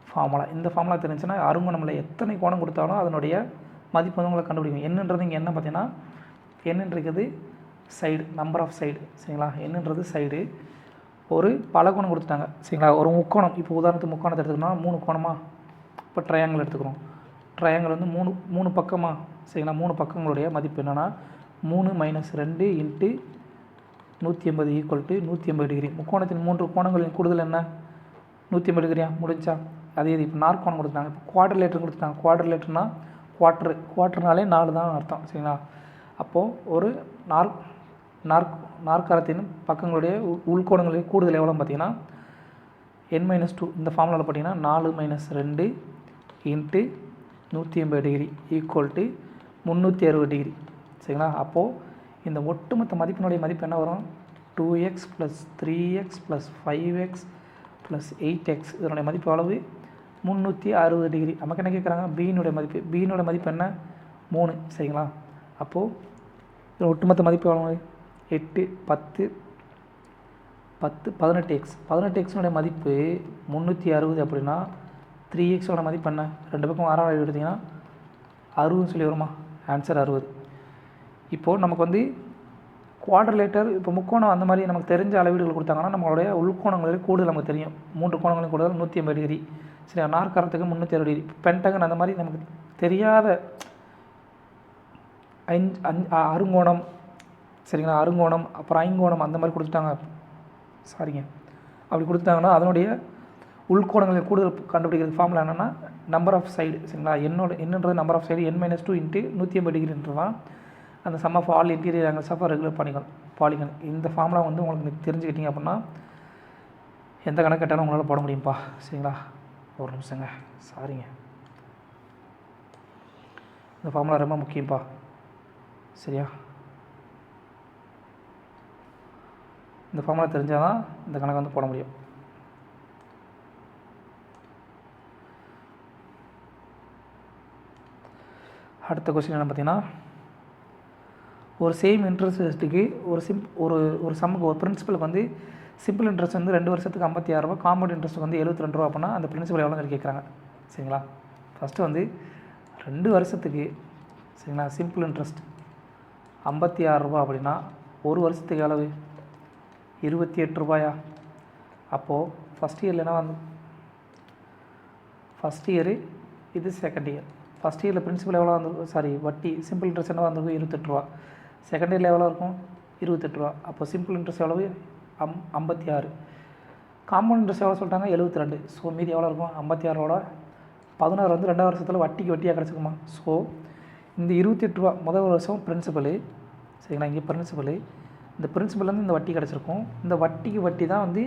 ஃபார்முலா. இந்த ஃபார்முலா தெரிஞ்சுன்னா அருங்கோணமில் எத்தனை கோணம் கொடுத்தாலும் அதனுடைய மதிப்பு வந்து உங்களை கண்டுபிடிக்கும். என்னன்றது இங்கே என்ன பார்த்தீங்கன்னா என்னன்றது சைடு, நம்பர் ஆஃப் சைடு. சரிங்களா, என்னன்றது சைடு. ஒரு பலகோணம் கொடுத்துட்டாங்க. சரிங்களா, ஒரு முக்கோணம். இப்போ உதாரணத்துக்கு முக்கோணத்தை எடுத்துக்கணும்னா 3 கோணமா. இப்போ ட்ரையாங்கிள் எடுத்துக்கிறோம். ட்ரையாங்கிள் வந்து 3 பக்கமா. சரிங்களா, 3 பக்கங்களுடைய மதிப்பு என்னென்னா 3 - 2 × 180 = 180 டிகிரி. முக்கோணத்தின் 3 கோணங்களின் கூடுதல் என்ன 180 டிகிரியா? முடிஞ்சா அதே இது. இப்போ நாற்கோணம் கொடுத்துட்டாங்க. இப்போ குவாட்ரிலேட்டர் கொடுத்துட்டாங்க. குவாட்ரிலேட்டர்னா குவார்ட்டர்னாலே 4 தான் அர்த்தம். சரிங்களா, அப்போது ஒரு நாற்கரத்தின் பக்கங்களுடைய உள்கோணங்களுடைய கூடுதல் எவ்வளோன்னு பார்த்தீங்கன்னா n-2 இந்த ஃபார்முலாவில் பார்த்தீங்கன்னா 4 - 2 × 180 டிகிரி = 360 டிகிரி. சரிங்களா, அப்போது இந்த ஒட்டுமொத்த மதிப்பினுடைய மதிப்பு என்ன வரும் 2x + 3x + 5x + 8x. இதனுடைய மதிப்பு எவ்வளவு 360 டிகிரி. நமக்கு என்ன கேட்குறாங்க பியினுடைய மதிப்பு. பியினுடைய மதிப்பு என்ன 3. சரிங்களா, அப்போது இதோட ஒட்டுமொத்த மதிப்பு எவ்வளவு 8 10 10 18x. 18xனுடைய மதிப்பு 360 அப்படின்னா 3xோட மதிப்பு என்ன 2 பக்கம் 6 எடுத்திங்கன்னா 60 சொல்லி வருமா? ஆன்சர் 60. இப்போது நமக்கு வந்து குவாட்ரிலேட்டர், இப்போ முக்கோணம் அந்த மாதிரி நமக்கு தெரிஞ்ச அளவீடுகள் கொடுத்தாங்கன்னா நம்மளுடைய உள்கோணங்களுடைய கூடுதல் நமக்கு தெரியும். 3 கோணங்களின் கூடுதல் 180 டிகிரி. சரி, நாற்கரத்துக்கு 360 டிகிரி. பென்டகன் அந்த மாதிரி நமக்கு தெரியாத அருங்கோணம். சரிங்களா, அருங்கோணம் அப்புறம் ஐங்கோணம் அந்த மாதிரி கொடுத்துட்டாங்க. சாரிங்க, அப்படி கொடுத்தாங்கன்னா அதனுடைய உள்கோணங்களை கூடுதல் கண்டுபிடிக்கிறது ஃபார்முலா என்னென்னா நம்பர் ஆஃப் சைடு. சரிங்களா, என்னன்றது நம்பர் ஆஃப் சைடு n-2 × 180 டிகிரின்றதான் அந்த sum of all interior angles of regular polygon. இந்த ஃபார்முலா வந்து உங்களுக்கு தெரிஞ்சுக்கிட்டீங்க அப்படின்னா எந்த கணக்கு கேட்டாலும் உங்களால் போட முடியும்ப்பா. சரிங்களா, ஒரு நிமிஷங்க, சாரிங்க. இந்த ஃபார்முலா ரொம்ப முக்கியம்ப்பா. சரியா, இந்த ஃபார்முலா தெரிஞ்சால் தான் இந்த கணக்கு வந்து போட முடியும். அடுத்த கொஸ்டின் என்ன பார்த்தீங்கன்னா ஒரு சேம் இன்ட்ரெஸ்ட்டுக்கு ஒரு சம்முக்கு ஒரு பிரின்சிபலுக்கு வந்து சிம்பிள் இன்ட்ரெஸ்ட் வந்து 2 வருஷத்துக்கு 56 ரூபா, காம்பவுண்ட் இன்ட்ரெஸ்ட் வந்து 72 ரூபா. அப்படின்னா அந்த பிரின்சிபல் எவ்வளோ சொல்லி கேட்குறாங்க. சரிங்களா, ஃபஸ்ட்டு வந்து 2 வருஷத்துக்கு சரிங்களா சிம்பிள் இன்ட்ரெஸ்ட் 56 ரூபா அப்படின்னா ஒரு வருஷத்துக்கு எவ்வளவு 28 ரூபாயா? அப்போது ஃபஸ்ட் இயரில் என்ன வந்து ஃபஸ்ட் இயரு இது செகண்ட் இயர். ஃபஸ்ட் இயரில் பிரின்சிபல் எவ்வளோ வந்து வட்டி சிம்பிள் இன்ட்ரெஸ்ட் என்ன வந்துருக்கும் 28 ரூபா. செகண்ட் இயரில் எவ்வளோ இருக்கும் 28 ரூபா. அப்போ சிம்பிள் இன்ட்ரெஸ்ட் எவ்வளவு 56. காம்பவுண்ட் இன்ட்ரெஸ்ட் எவ்வளோ சொல்லிட்டாங்க 72. ஸோ மீதி எவ்வளோ இருக்கும் 56ஓட 16 வந்து 2வது வருஷத்தில் வட்டியாக கிடச்சிக்குமா? ஸோ இந்த 28 ரூபா முதல் வருஷம் பிரின்சிபலு. சரிங்களா, இங்கே பிரின்சிபலு, இந்த பிரின்சிபல்லேருந்து இந்த வட்டி கிடச்சிருக்கும். இந்த வட்டிக்கு வட்டி தான் வந்து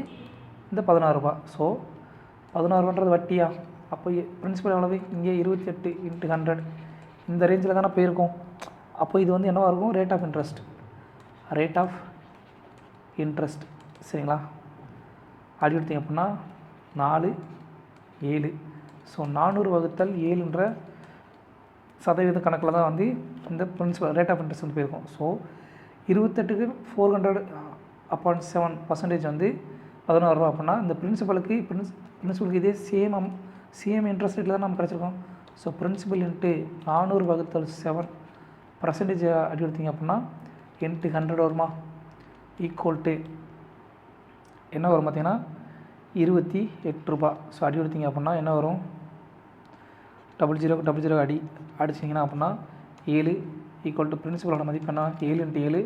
இந்த 16 ரூபா. ஸோ 16 ரூபான்றது வட்டியா? அப்போ பிரின்சிபல் எவ்வளவு இங்கே 28 × 100 இந்த ரேஞ்சில் தானே போயிருக்கும். அப்போ இது வந்து என்னவாக இருக்கும் ரேட் ஆஃப் இன்ட்ரெஸ்ட். சரிங்களா, அப்படி எடுத்திங்க அப்படின்னா 4 7. ஸோ 400/7ன்ற சதவீத கணக்கில் தான் வந்து இந்த பிரின்சிபல் ரேட் ஆஃப் இன்ட்ரெஸ்ட் வந்து போயிருக்கும். ஸோ 28க்கு 400/7% வந்து 16 ரூபா. அப்படின்னா இந்த பிரின்சிபலுக்கு இதே சேம் இன்ட்ரெஸ்ட் ரேட்டில் தான் நம்ம கிடச்சிருக்கோம். ஸோ பிரின்சிபல் இன்ட்டு 400/7% அப்படி எடுத்திங்க அப்படின்னா × 100 வருமா? ஈக்குவல் டு என்ன வரும் பார்த்தீங்கன்னா 28 ரூபா. ஸோ அடி எடுத்தீங்க அப்படின்னா என்ன வரும், 00 அடிச்சிங்கன்னா அப்படின்னா 7 ஈக்குவல் டு பிரின்சிபலோட மதிப்பு என்ன, 7 × 7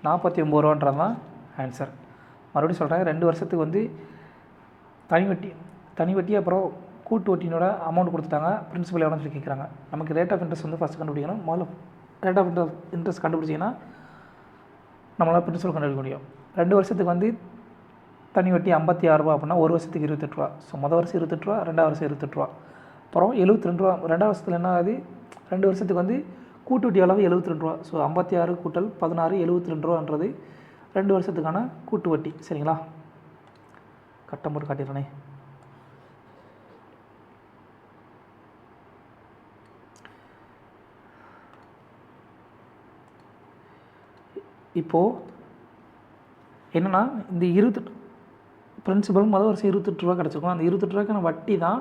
49 ரூபான்றது தான் ஆன்சர். மறுபடியும் சொல்கிறேன், 2 வருஷத்துக்கு வந்து தனி வட்டி அப்புறம் கூட்டு வட்டினோட அமௌண்ட் கொடுத்துட்டாங்க. பிரின்சிபல் எவ்வளோன்னு சொல்லி கேட்குறாங்க. நமக்கு ரேட் ஆஃப் இன்ட்ரெஸ்ட் வந்து ஃபஸ்ட்டு கண்டுபிடிக்கணும். முதல்ல ரேட் ஆஃப் இன்ட்ரெஸ்ட் கண்டுபிடிச்சிங்கன்னா நம்மளால் பிரின்சிபல் கண்டுபிடிக்க முடியும். 2 வருஷத்துக்கு வந்து தனி வட்டி 56 ரூபா அப்படின்னா ஒரு வருஷத்துக்கு 28 ரூபா. ஸோ மொதல் வருஷம் 28 ரூபா, 2வது வருஷம் 28 ரூபா, அப்புறம் 72 ரூபா. 2வது வருஷத்தில் என்ன ஆகுது, 2 வருஷத்துக்கு வந்து கூட்டு வட்டி அளவு 72 ரூபா. ஸோ 56 கூட்டல் 16 72 ரூபான்றது 2 வருஷத்துக்கான கூட்டு வட்டி. சரிங்களா, கட்டம் போட்டு காட்டிடுறேனே. இப்போது என்னென்னா இந்த 28 பிரின்சிபல் மொதல் வருஷம் 28 ரூபா கிடச்சிக்கும். அந்த 28 ரூபாய்க்கான வட்டி தான்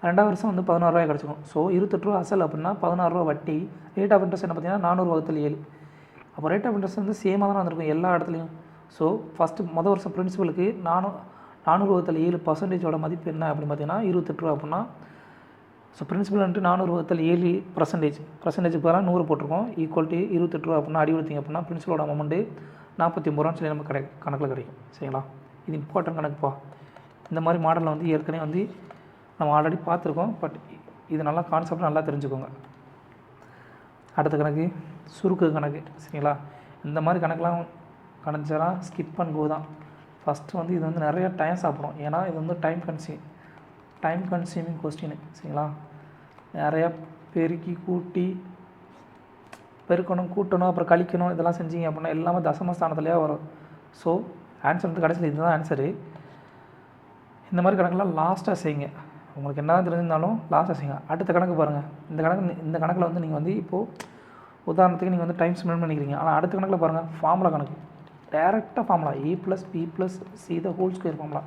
2வது வருஷம் வந்து 16 ரூபாய் கிடச்சிக்கும். ஸோ 28 ரூபா அசல் அப்படின்னா 16 ரூபா வட்டி. ரேட் ஆஃப் இன்ட்ரெஸ்ட் என்ன பார்த்தீங்கன்னா 400/7. அப்போ ரேட் ஆஃப் இன்ட்ரெஸ்ட் வந்து சேமாக தான் வந்திருக்கும் எல்லா இடத்துலையும். ஸோ ஃபஸ்ட்டு மொதல் வருஷம் பிரின்சிபலுக்கு 400/7% மதிப்பு என்ன அப்படின்னு பார்த்தீங்கன்னா 28 ரூபா அப்படின்னா, ஸோ பிரின்சிபல் வந்துட்டு 400/7% பதிலாக 100 போட்டிருக்கோம். ஈக்குவல் டு 28 ரூபா அப்படின்னா அடி கொடுத்தீங்க அப்படின்னா பிரின்சிபலோட அமௌண்ட்டு 49 ரூபான்னு சொல்லி நமக்கு கணக்கில் கிடைக்கும். சரிங்களா, இது இம்பார்ட்டன்ட் கணக்குப்பா. இந்த மாதிரி மாடலில் வந்து ஏற்கனவே வந்து நம்ம ஆல்ரெடி பார்த்துருக்கோம். பட் இது நல்லா கான்செப்ட் நல்லா தெரிஞ்சுக்கோங்க. அடுத்த கணக்கு சுருக்கு கணக்கு. சரிங்களா, இந்த மாதிரி கணக்கெலாம் கணச்சா ஸ்கிப் அண்ட் கோ தான். ஃபஸ்ட்டு வந்து இது வந்து நிறையா டைம் சாப்பிடும். ஏன்னா இது வந்து டைம் கன்சியூமிங் கொஸ்டின். சரிங்களா, நிறையா பெருக்கி பெருக்கணும், கூட்டணும், அப்புறம் கழிக்கணும், இதெல்லாம் செஞ்சீங்க அப்படின்னா எல்லாமே தசமஸ்தானத்துலேயே வரும். ஸோ ஆன்சர் வந்து கடைசியில் இதுதான் ஆன்சரு. இந்த மாதிரி கணக்கெல்லாம் லாஸ்ட்டாக செய்யுங்க. உங்களுக்கு என்ன தெரிஞ்சிருந்தாலும் லாஸ்ட்டாக செய்யுங்க. அடுத்த கணக்கு பாருங்கள். இந்த கணக்கில் வந்து நீங்கள் வந்து இப்போது உதாரணத்துக்கு நீங்கள் வந்து டைம் ஸ்பெண்ட் பண்ணிக்கிறீங்க. ஆனால் அடுத்த கணக்கில் பாருங்கள், ஃபார்முலா கணக்கு. டைரெக்டாக formula a + b + c ² formula.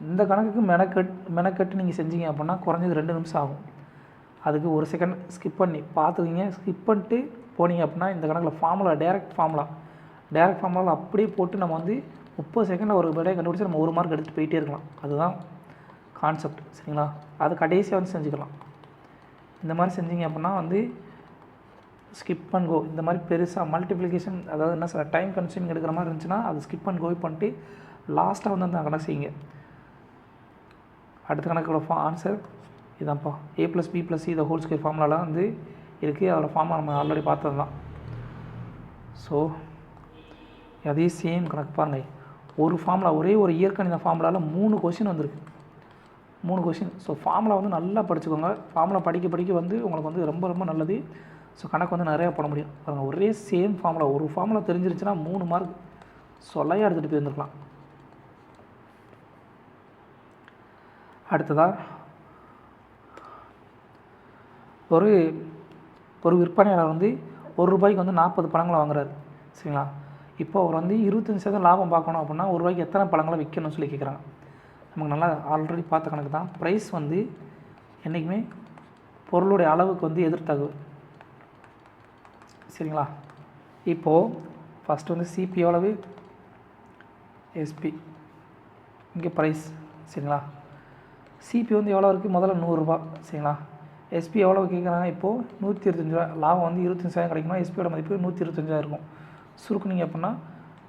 இந்த கணக்குக்கு மெனக்கட்டு நீங்கள் செஞ்சீங்க அப்படின்னா குறைஞ்சது 2 நிமிஷம் ஆகும். அதுக்கு 1 செகண்ட் ஸ்கிப் பண்ணி பார்த்துக்கிங்க. ஸ்கிப் பண்ணிட்டு போனீங்க அப்படின்னா இந்த கணக்கில் டைரக்ட் ஃபார்முலாவில் அப்படியே போட்டு நம்ம வந்து 30 செகண்டில் ஒரு விடையை கண்டுபிடிச்சி நம்ம 1 மார்க் எடுத்துகிட்டு போயிட்டே இருக்கலாம். அதுதான் கான்செப்ட். சரிங்களா, அது கடைசியாக வந்து செஞ்சுக்கலாம். இந்த மாதிரி செஞ்சீங்க அப்படின்னா வந்து ஸ்கிப் அண்ட் கோ. இந்த மாதிரி பெருசாக மல்டிப்ளிகேஷன், அதாவது என்ன சார் டைம் கன்சியூமிங் எடுக்கிற மாதிரி இருந்துச்சுன்னா அது ஸ்கிப் அண்ட் கோ பண்ணிட்டு லாஸ்ட்டாக வந்து அந்த கணக்கு செய்யுங்க. அடுத்த கணக்கோட ஆன்சர் இதான்ப்பா. a + b + c ² ஃபார்முலாலாம் வந்து இருக்குது. அதோட ஃபார்முலா நம்ம ஆல்ரெடி பார்த்தது தான். ஸோ அதே சேம் கணக்கு பாருங்கள். ஒரு ஃபார்முலா, ஒரே ஒரு இயற்கணித ஃபார்முலாவில் 3 கொஷின் வந்திருக்கு. 3 கொஷின். ஸோ ஃபார்முலா வந்து நல்லா படிச்சுக்கோங்க. ஃபார்முலா படிக்க வந்து உங்களுக்கு வந்து ரொம்ப ரொம்ப நல்லது. ஸோ கணக்கு வந்து நிறையா போட முடியும். பாருங்கள், ஒரே சேம் ஃபார்முலா, ஒரு ஃபார்முலா தெரிஞ்சிருச்சுன்னா 3 மார்க் சொல்லையாக எடுத்துகிட்டு போயிருந்துருக்கலாம். அடுத்ததாக ஒரு விற்பனையாளர் வந்து ₹1 வந்து 40 பழங்களை வாங்குறாரு. சரிங்களா, இப்போ அவர் வந்து 25% லாபம் பார்க்கணும் அப்படின்னா ₹1 எத்தனை பழங்களை விற்கணும்னு சொல்லி கேட்குறாங்க. நமக்கு நல்லா ஆல்ரெடி பார்த்த கணக்கு தான். ப்ரைஸ் வந்து என்றைக்குமே பொருளுடைய அளவுக்கு வந்து எதிர்த்தகவு. சரிங்களா, இப்போது ஃபஸ்ட்டு வந்து சிபி எவ்வளவு, எஸ்பி, இங்கே ப்ரைஸ். சரிங்களா, சிபி வந்து எவ்வளோ இருக்குது, முதல்ல ₹100. சரிங்களா, எஸ்பி எவ்வளோ கேட்குறாங்க, இப்போது ₹125. லாபம் வந்து 25,000 கிடைக்குமா, எஸ்பியோட மதிப்பு 125 இருக்கும். சுருக்குனிங்க அப்படின்னா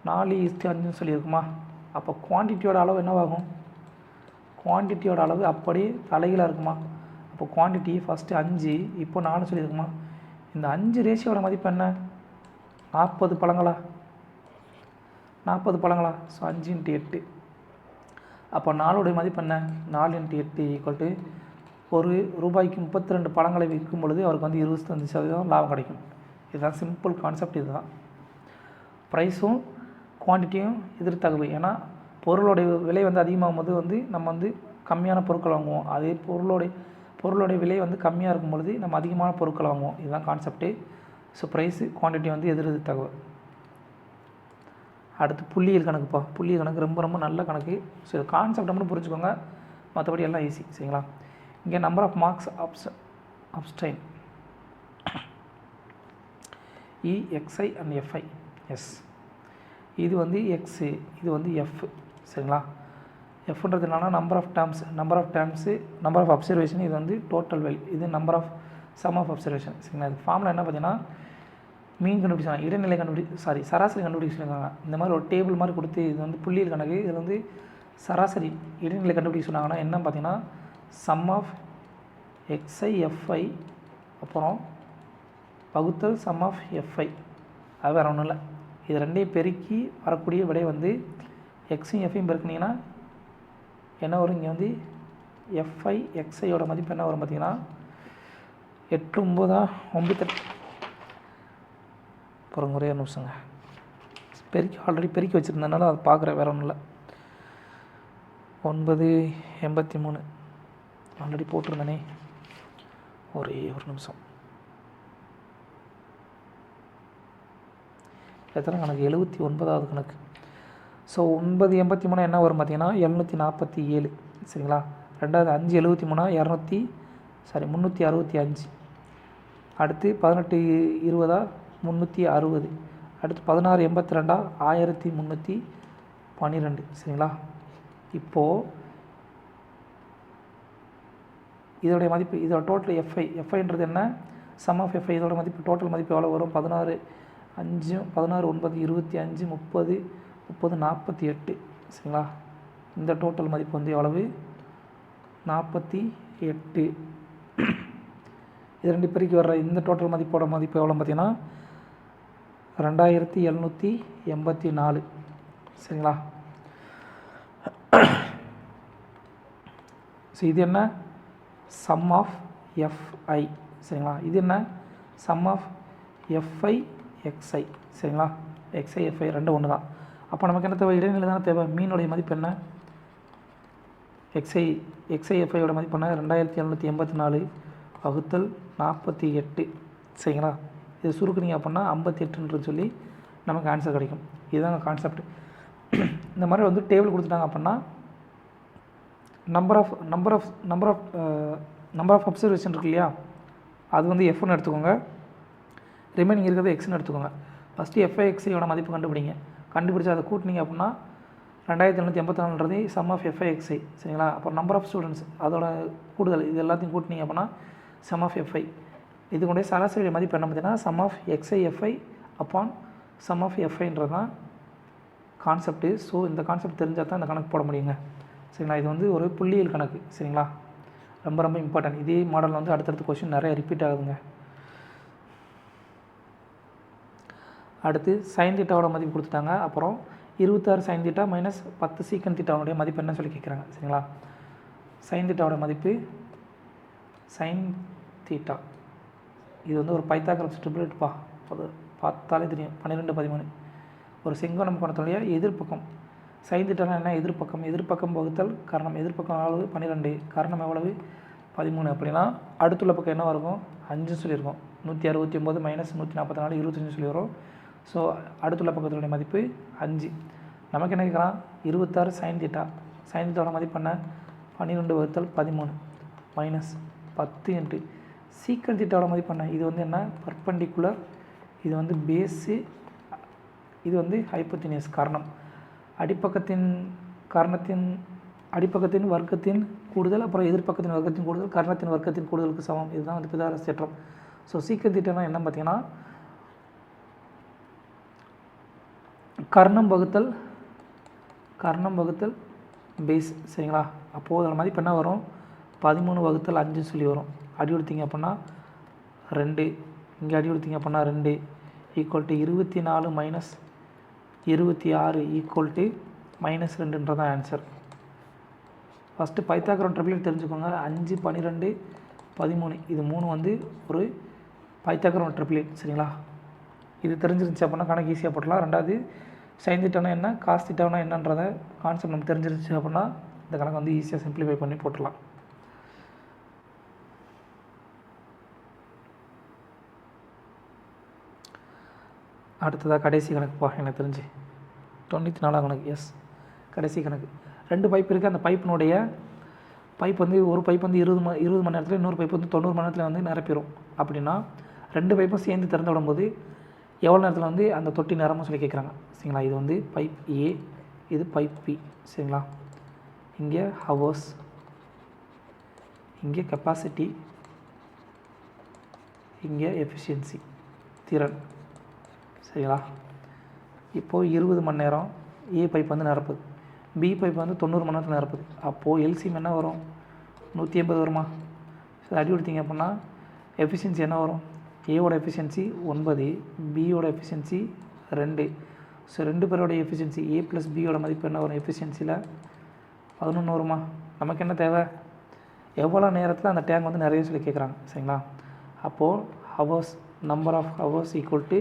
4:5 சொல்லியிருக்குமா. அப்போ குவான்டிட்டியோட அளவு என்னவாகும், குவான்டிட்டியோட அளவு அப்படியே தலைகீழாக இருக்குமா. அப்போ குவான்டிட்டி ஃபஸ்ட்டு 5, இப்போ 4 சொல்லியிருக்குமா. இந்த 5 ரேஷியோட மதிப்பு என்ன, 40 பழங்களா, 40 பழங்களா. ஸோ 5 × 8. அப்போ 4உடைய மதிப்பு என்ன, 4 × 8 = ₹1 32 பழங்களை விற்கும் பொழுது அவருக்கு வந்து 25% லாபம் கிடைக்கும். இதுதான் சிம்பிள் கான்செப்ட். இதுதான் ப்ரைஸும் குவான்டிட்டியும் எதிர்த்தகவு. ஏன்னா பொருளுடைய விலை வந்து அதிகமாகும் போது வந்து நம்ம வந்து கம்மியான பொருட்கள் வாங்குவோம். அதே பொருளுடைய விலை வந்து கம்மியாக இருக்கும் பொழுது நம்ம அதிகமான பொருட்கள் வாங்குவோம். இதுதான் கான்செப்ட்டு. ஸோ ப்ரைஸு குவான்டிட்டி வந்து எதிர்த்தகவு. அடுத்து புள்ளியியல் கணக்குப்பா. புள்ளியியல் கணக்கு ரொம்ப ரொம்ப நல்ல கணக்கு. ஸோ கான்செப்ட் மட்டும் புரிஞ்சுக்கோங்க, மற்றபடி எல்லாம் ஈஸி. சரிங்களா, இங்கே number of marks obtained EXI and FI. Yes, இது வந்து எக்ஸு, இது வந்து எஃப். சரிங்களா? எஃப்ன்றது என்னன்னா number of terms, number of observation. இது வந்து டோட்டல் வேல்யூ. இது number of sum of observation. சரிங்களா? இது ஃபார்முலா என்ன பார்த்தீங்கன்னா மீன் கண்டுபிடிச்சாங்க, இடைநிலை சராசரி கண்டுபிடிச்சிருக்காங்க. இந்த மாதிரி ஒரு டேபிள் மாதிரி கொடுத்து இது வந்து புள்ளியல் கணக்கு. இதில் வந்து சராசரி இடைநிலை கண்டுபிடிக்க சொன்னாங்கன்னா என்ன பார்த்தீங்கன்னா சம் ஆஃப் எக்ஸ்ஐ எஃப்ஐ அப்புறம் வகுத்தல் சம் ஆஃப் எஃப்ஐ. அது வேறு ஒன்றும் இல்லை. இது ரெண்டையும் பெருக்கி வரக்கூடிய விடை வந்து எக்ஸையும் எஃப்ஐயும் பெருக்குனீங்கன்னா என்ன வரும்? இங்கே வந்து எஃப்ஐ எக்ஸ்ஐயோட மதிப்பு என்ன வரும் பார்த்தீங்கன்னா 8 9 98. அப்புறம் ஒரே நிமிஷங்க, ஆல்ரெடி பெருக்கி வச்சுருந்ததுனால அதை பார்க்குறேன், வேறு ஒன்றும் இல்லை. 983 ஆல்ரெடி போட்டிருந்தேனே, ஒரே ஒரு நிமிஷம். எத்தனை கணக்கு? 79வது கணக்கு. ஸோ 983 என்ன வரும் பார்த்தீங்கன்னா 747. சரிங்களா? ரெண்டாவது 573 365. அடுத்து 18 20 360. அடுத்து 16 82 1312. சரிங்களா? இப்போது இதோடைய மதிப்பு, இதோட டோட்டல் எஃப்ஐன்றது என்ன? Sum of f i. இதோட மதிப்பு டோட்டல் மதிப்பு எவ்வளோ வரும்? 16 9 25 30 48. சரிங்களா? இந்த டோட்டல் மதிப்பு வந்து எவ்வளவு? 48. இது ரெண்டு பெருக்கி வர்ற இந்த டோட்டல் மதிப்போட மதிப்பு எவ்வளோ பார்த்தீங்கன்னா 2784. சரிங்களா? ஸோ இது என்ன? Sum of f i. சரிங்களா? இது என்ன? Sum of f i x i. சரிங்களா? எக்ஸ்ஐ எஃப்ஐ ரெண்டும் ஒன்று தான். அப்போ நமக்கு என்ன தேவை? இடைநிலை தானே தேவை. மீனுடைய மதிப்பு என்ன? எக்ஸ்ஐ எஃப்ஐயோட மதிப்பு என்ன? 2784 வகுத்தல் 48. சரிங்களா? இது சுருக்குனிங்க அப்படின்னா 58 சொல்லி நமக்கு ஆன்சர் கிடைக்கும். இதுதாங்க கான்செப்ட். இந்த மாதிரி வந்து டேபிள் கொடுத்துட்டாங்க அப்படின்னா நம்பர் ஆஃப் அப்சர்வேஷன் இருக்கு இல்லையா, அது வந்து எஃப்னு எடுத்துக்கோங்க. ரிமைனிங் இருக்கிறது எக்ஸ்னு எடுத்துக்கோங்க. ஃபஸ்ட்டு எஃப்ஐ எக்ஸ்ஐயோட மதிப்பு கண்டுபிடிச்சி அதை கூட்டினீங்க அப்படின்னா 2784ன்றது சம் ஆஃப் எஃப்ஐ எக்ஸ்ஐ. சரிங்களா? அப்புறம் நம்பர் ஆஃப் ஸ்டூடெண்ட்ஸ் அதோட கூடுதல், இது எல்லாத்தையும் கூட்டினீங்க அப்படின்னா சம் ஆஃப் எஃப்ஐ. இதுக்குடைய சராசரி மதிப்பு என்ன பார்த்தீங்கன்னா sum of X I F I upon sum of எஃப்ஐன்றது தான் கான்செப்ட்டு. ஸோ இந்த கான்செப்ட் தெரிஞ்சால் தான் இந்த கணக்கு போட முடியுங்க. சரிங்களா? இது வந்து ஒரு புள்ளியியல் கணக்கு. சரிங்களா? ரொம்ப ரொம்ப இம்பார்ட்டன்ட். இதே மாடல் வந்து அடுத்தடுத்த கொஸ்டின் நிறைய ரிப்பீட் ஆகுதுங்க. அடுத்து சைன் தீட்டாவோட மதிப்பு கொடுத்துட்டாங்க. அப்புறம் 26 சைன் தீட்டா மைனஸ் 10 சீக்கன் தீட்டாவுடைய மதிப்பு என்ன சொல்லி கேட்குறாங்க. சரிங்களா? சைன் தீட்டாவோட மதிப்பு சைன் தீட்டா இது வந்து ஒரு பைத்தாகரஸ் ட்ரிபிளேட்ப்பா. அது பார்த்தாலே தெரியும். 12 13 ஒரு செங்கோணம் கோணத்துடைய எதிர்ப்பக்கம். சைன் தீட்டானா என்ன? எதிர்ப்பக்கம் வகுத்தல் கர்ணம். எதிர்ப்பக்கம் எவ்வளவு? 12. கர்ணம் எவ்வளவு? 13. அப்படின்னா அடுத்துள்ள பக்கம் என்ன இருக்கும்? 5 சொல்லியிருக்கோம். 169 மைனஸ் 144 25 சொல்லி வரும். ஸோ அடுத்துள்ள பக்கத்துடைய மதிப்பு 5. நமக்கு என்ன கேட்குறான்? 26 சைன் தீட்டாவோட மதிப்பு என்ன? 12 வகுத்தல் 13 மைனஸ் 10 இன்ட்டு சீக்கன் தீட்டாவோட மதிப்பு என்ன? இது வந்து என்ன? பர்பண்டிகுலர். இது வந்து பேஸு. இது வந்து ஹைப்போதினியஸ் கர்ணம். அடிப்பக்கத்தின் வர்க்கத்தின் கூடுதல் அப்புறம் எதிர்ப்பக்கத்தின் வர்க்கத்தின் கூடுதல் கர்ணத்தின் வர்க்கத்தின் கூடுதலுக்கு சமம். இதுதான் வந்து பிதாகரஸ் தேற்றம். ஸோ சீக்கன் தீட்டானா என்ன பார்த்தீங்கன்னா கர்ணம் வகுத்தல் பேஸ். சரிங்களா? அப்போது அதோட மதிப்பு என்ன வரும்? 13 வகுத்தல் 5 சொல்லி வரும். அடி கொடுத்தீங்க அப்படின்னா 2, இங்கே அடி கொடுத்தீங்க அப்படின்னா 2 equal to 24 minus 26 equal to minus 2ன்றதான் ஆன்சர். ஃபஸ்ட்டு பைத்தாகரஸ் ட்ரிபிளேட் தெரிஞ்சுக்கோங்க. 5 12 13 இது 3 வந்து ஒரு பைத்தாகரஸ் ட்ரிபிளேட். சரிங்களா? இது தெரிஞ்சிருந்துச்சு அப்படின்னா கணக்கு ஈஸியாக போட்டலாம். ரெண்டாவது சைன் தீட்டானா என்ன, காஸ் தீட்டானா என்னன்றத கான்செப்ட் நமக்கு தெரிஞ்சிருச்சு அப்படின்னா இந்த கணக்கு வந்து ஈஸியாக சிம்பிளிஃபை பண்ணி போட்டுடலாம். அடுத்ததாக கடைசி கணக்குப்பா. எனக்கு தெரிஞ்சு 94 கணக்கு. எஸ், கடைசி கணக்கு. 2 பைப் இருக்குது. அந்த பைப் வந்து ஒரு பைப் வந்து 20 மணி நேரத்தில், இன்னொரு பைப் வந்து 90 மணி நேரத்தில் வந்து நிரப்பிடும். அப்படின்னா 2 பைப்பும் சேர்ந்து திறந்து விடும்போது எவ்வளோ நேரத்தில் வந்து அந்த தொட்டி நிரம்பும் சொல்லி கேட்குறாங்க. சரிங்களா, இது வந்து பைப் ஏ, இது பைப் பி. சரிங்களா, இங்கே ஹவர்ஸ், இங்கே கெப்பாசிட்டி, இங்கே எஃபிஷியன்சி, திறன். சரிங்களா, இப்போது 20 மணி நேரம் ஏ பைப் வந்து நிரப்புது, பி பைப் வந்து 90 மணி நேரத்தில் நிரப்புது. அப்போது எல்சிஎம் என்ன வரும்? 180 வருமா? ஸோ அடி கொடுத்தீங்க அப்படின்னா எஃபிஷியன்சி என்ன வரும்? ஏவோட எஃபிஷியன்சி 9, பியோட எஃபிஷியன்சி 2. ஸோ 2 பேரோட எஃபிஷியன்சி ஏ ப்ளஸ் பியோட மதிப்பு என்ன வரும்? எஃபிஷியன்சியில் 11 வருமா? நமக்கு என்ன தேவை? எவ்வளோ நேரத்தில் அந்த டேங்க் வந்து நிறைய சொல்லி கேட்குறாங்க. சரிங்களா, அப்போது hours, number of hours equal to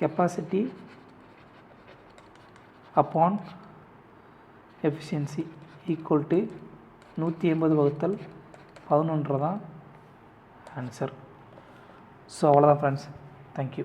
capacity upon efficiency equal to 180/11 தான் ஆன்சர். ஸோ அவ்வளோதான் ஃப்ரெண்ட்ஸ். தேங்க்யூ.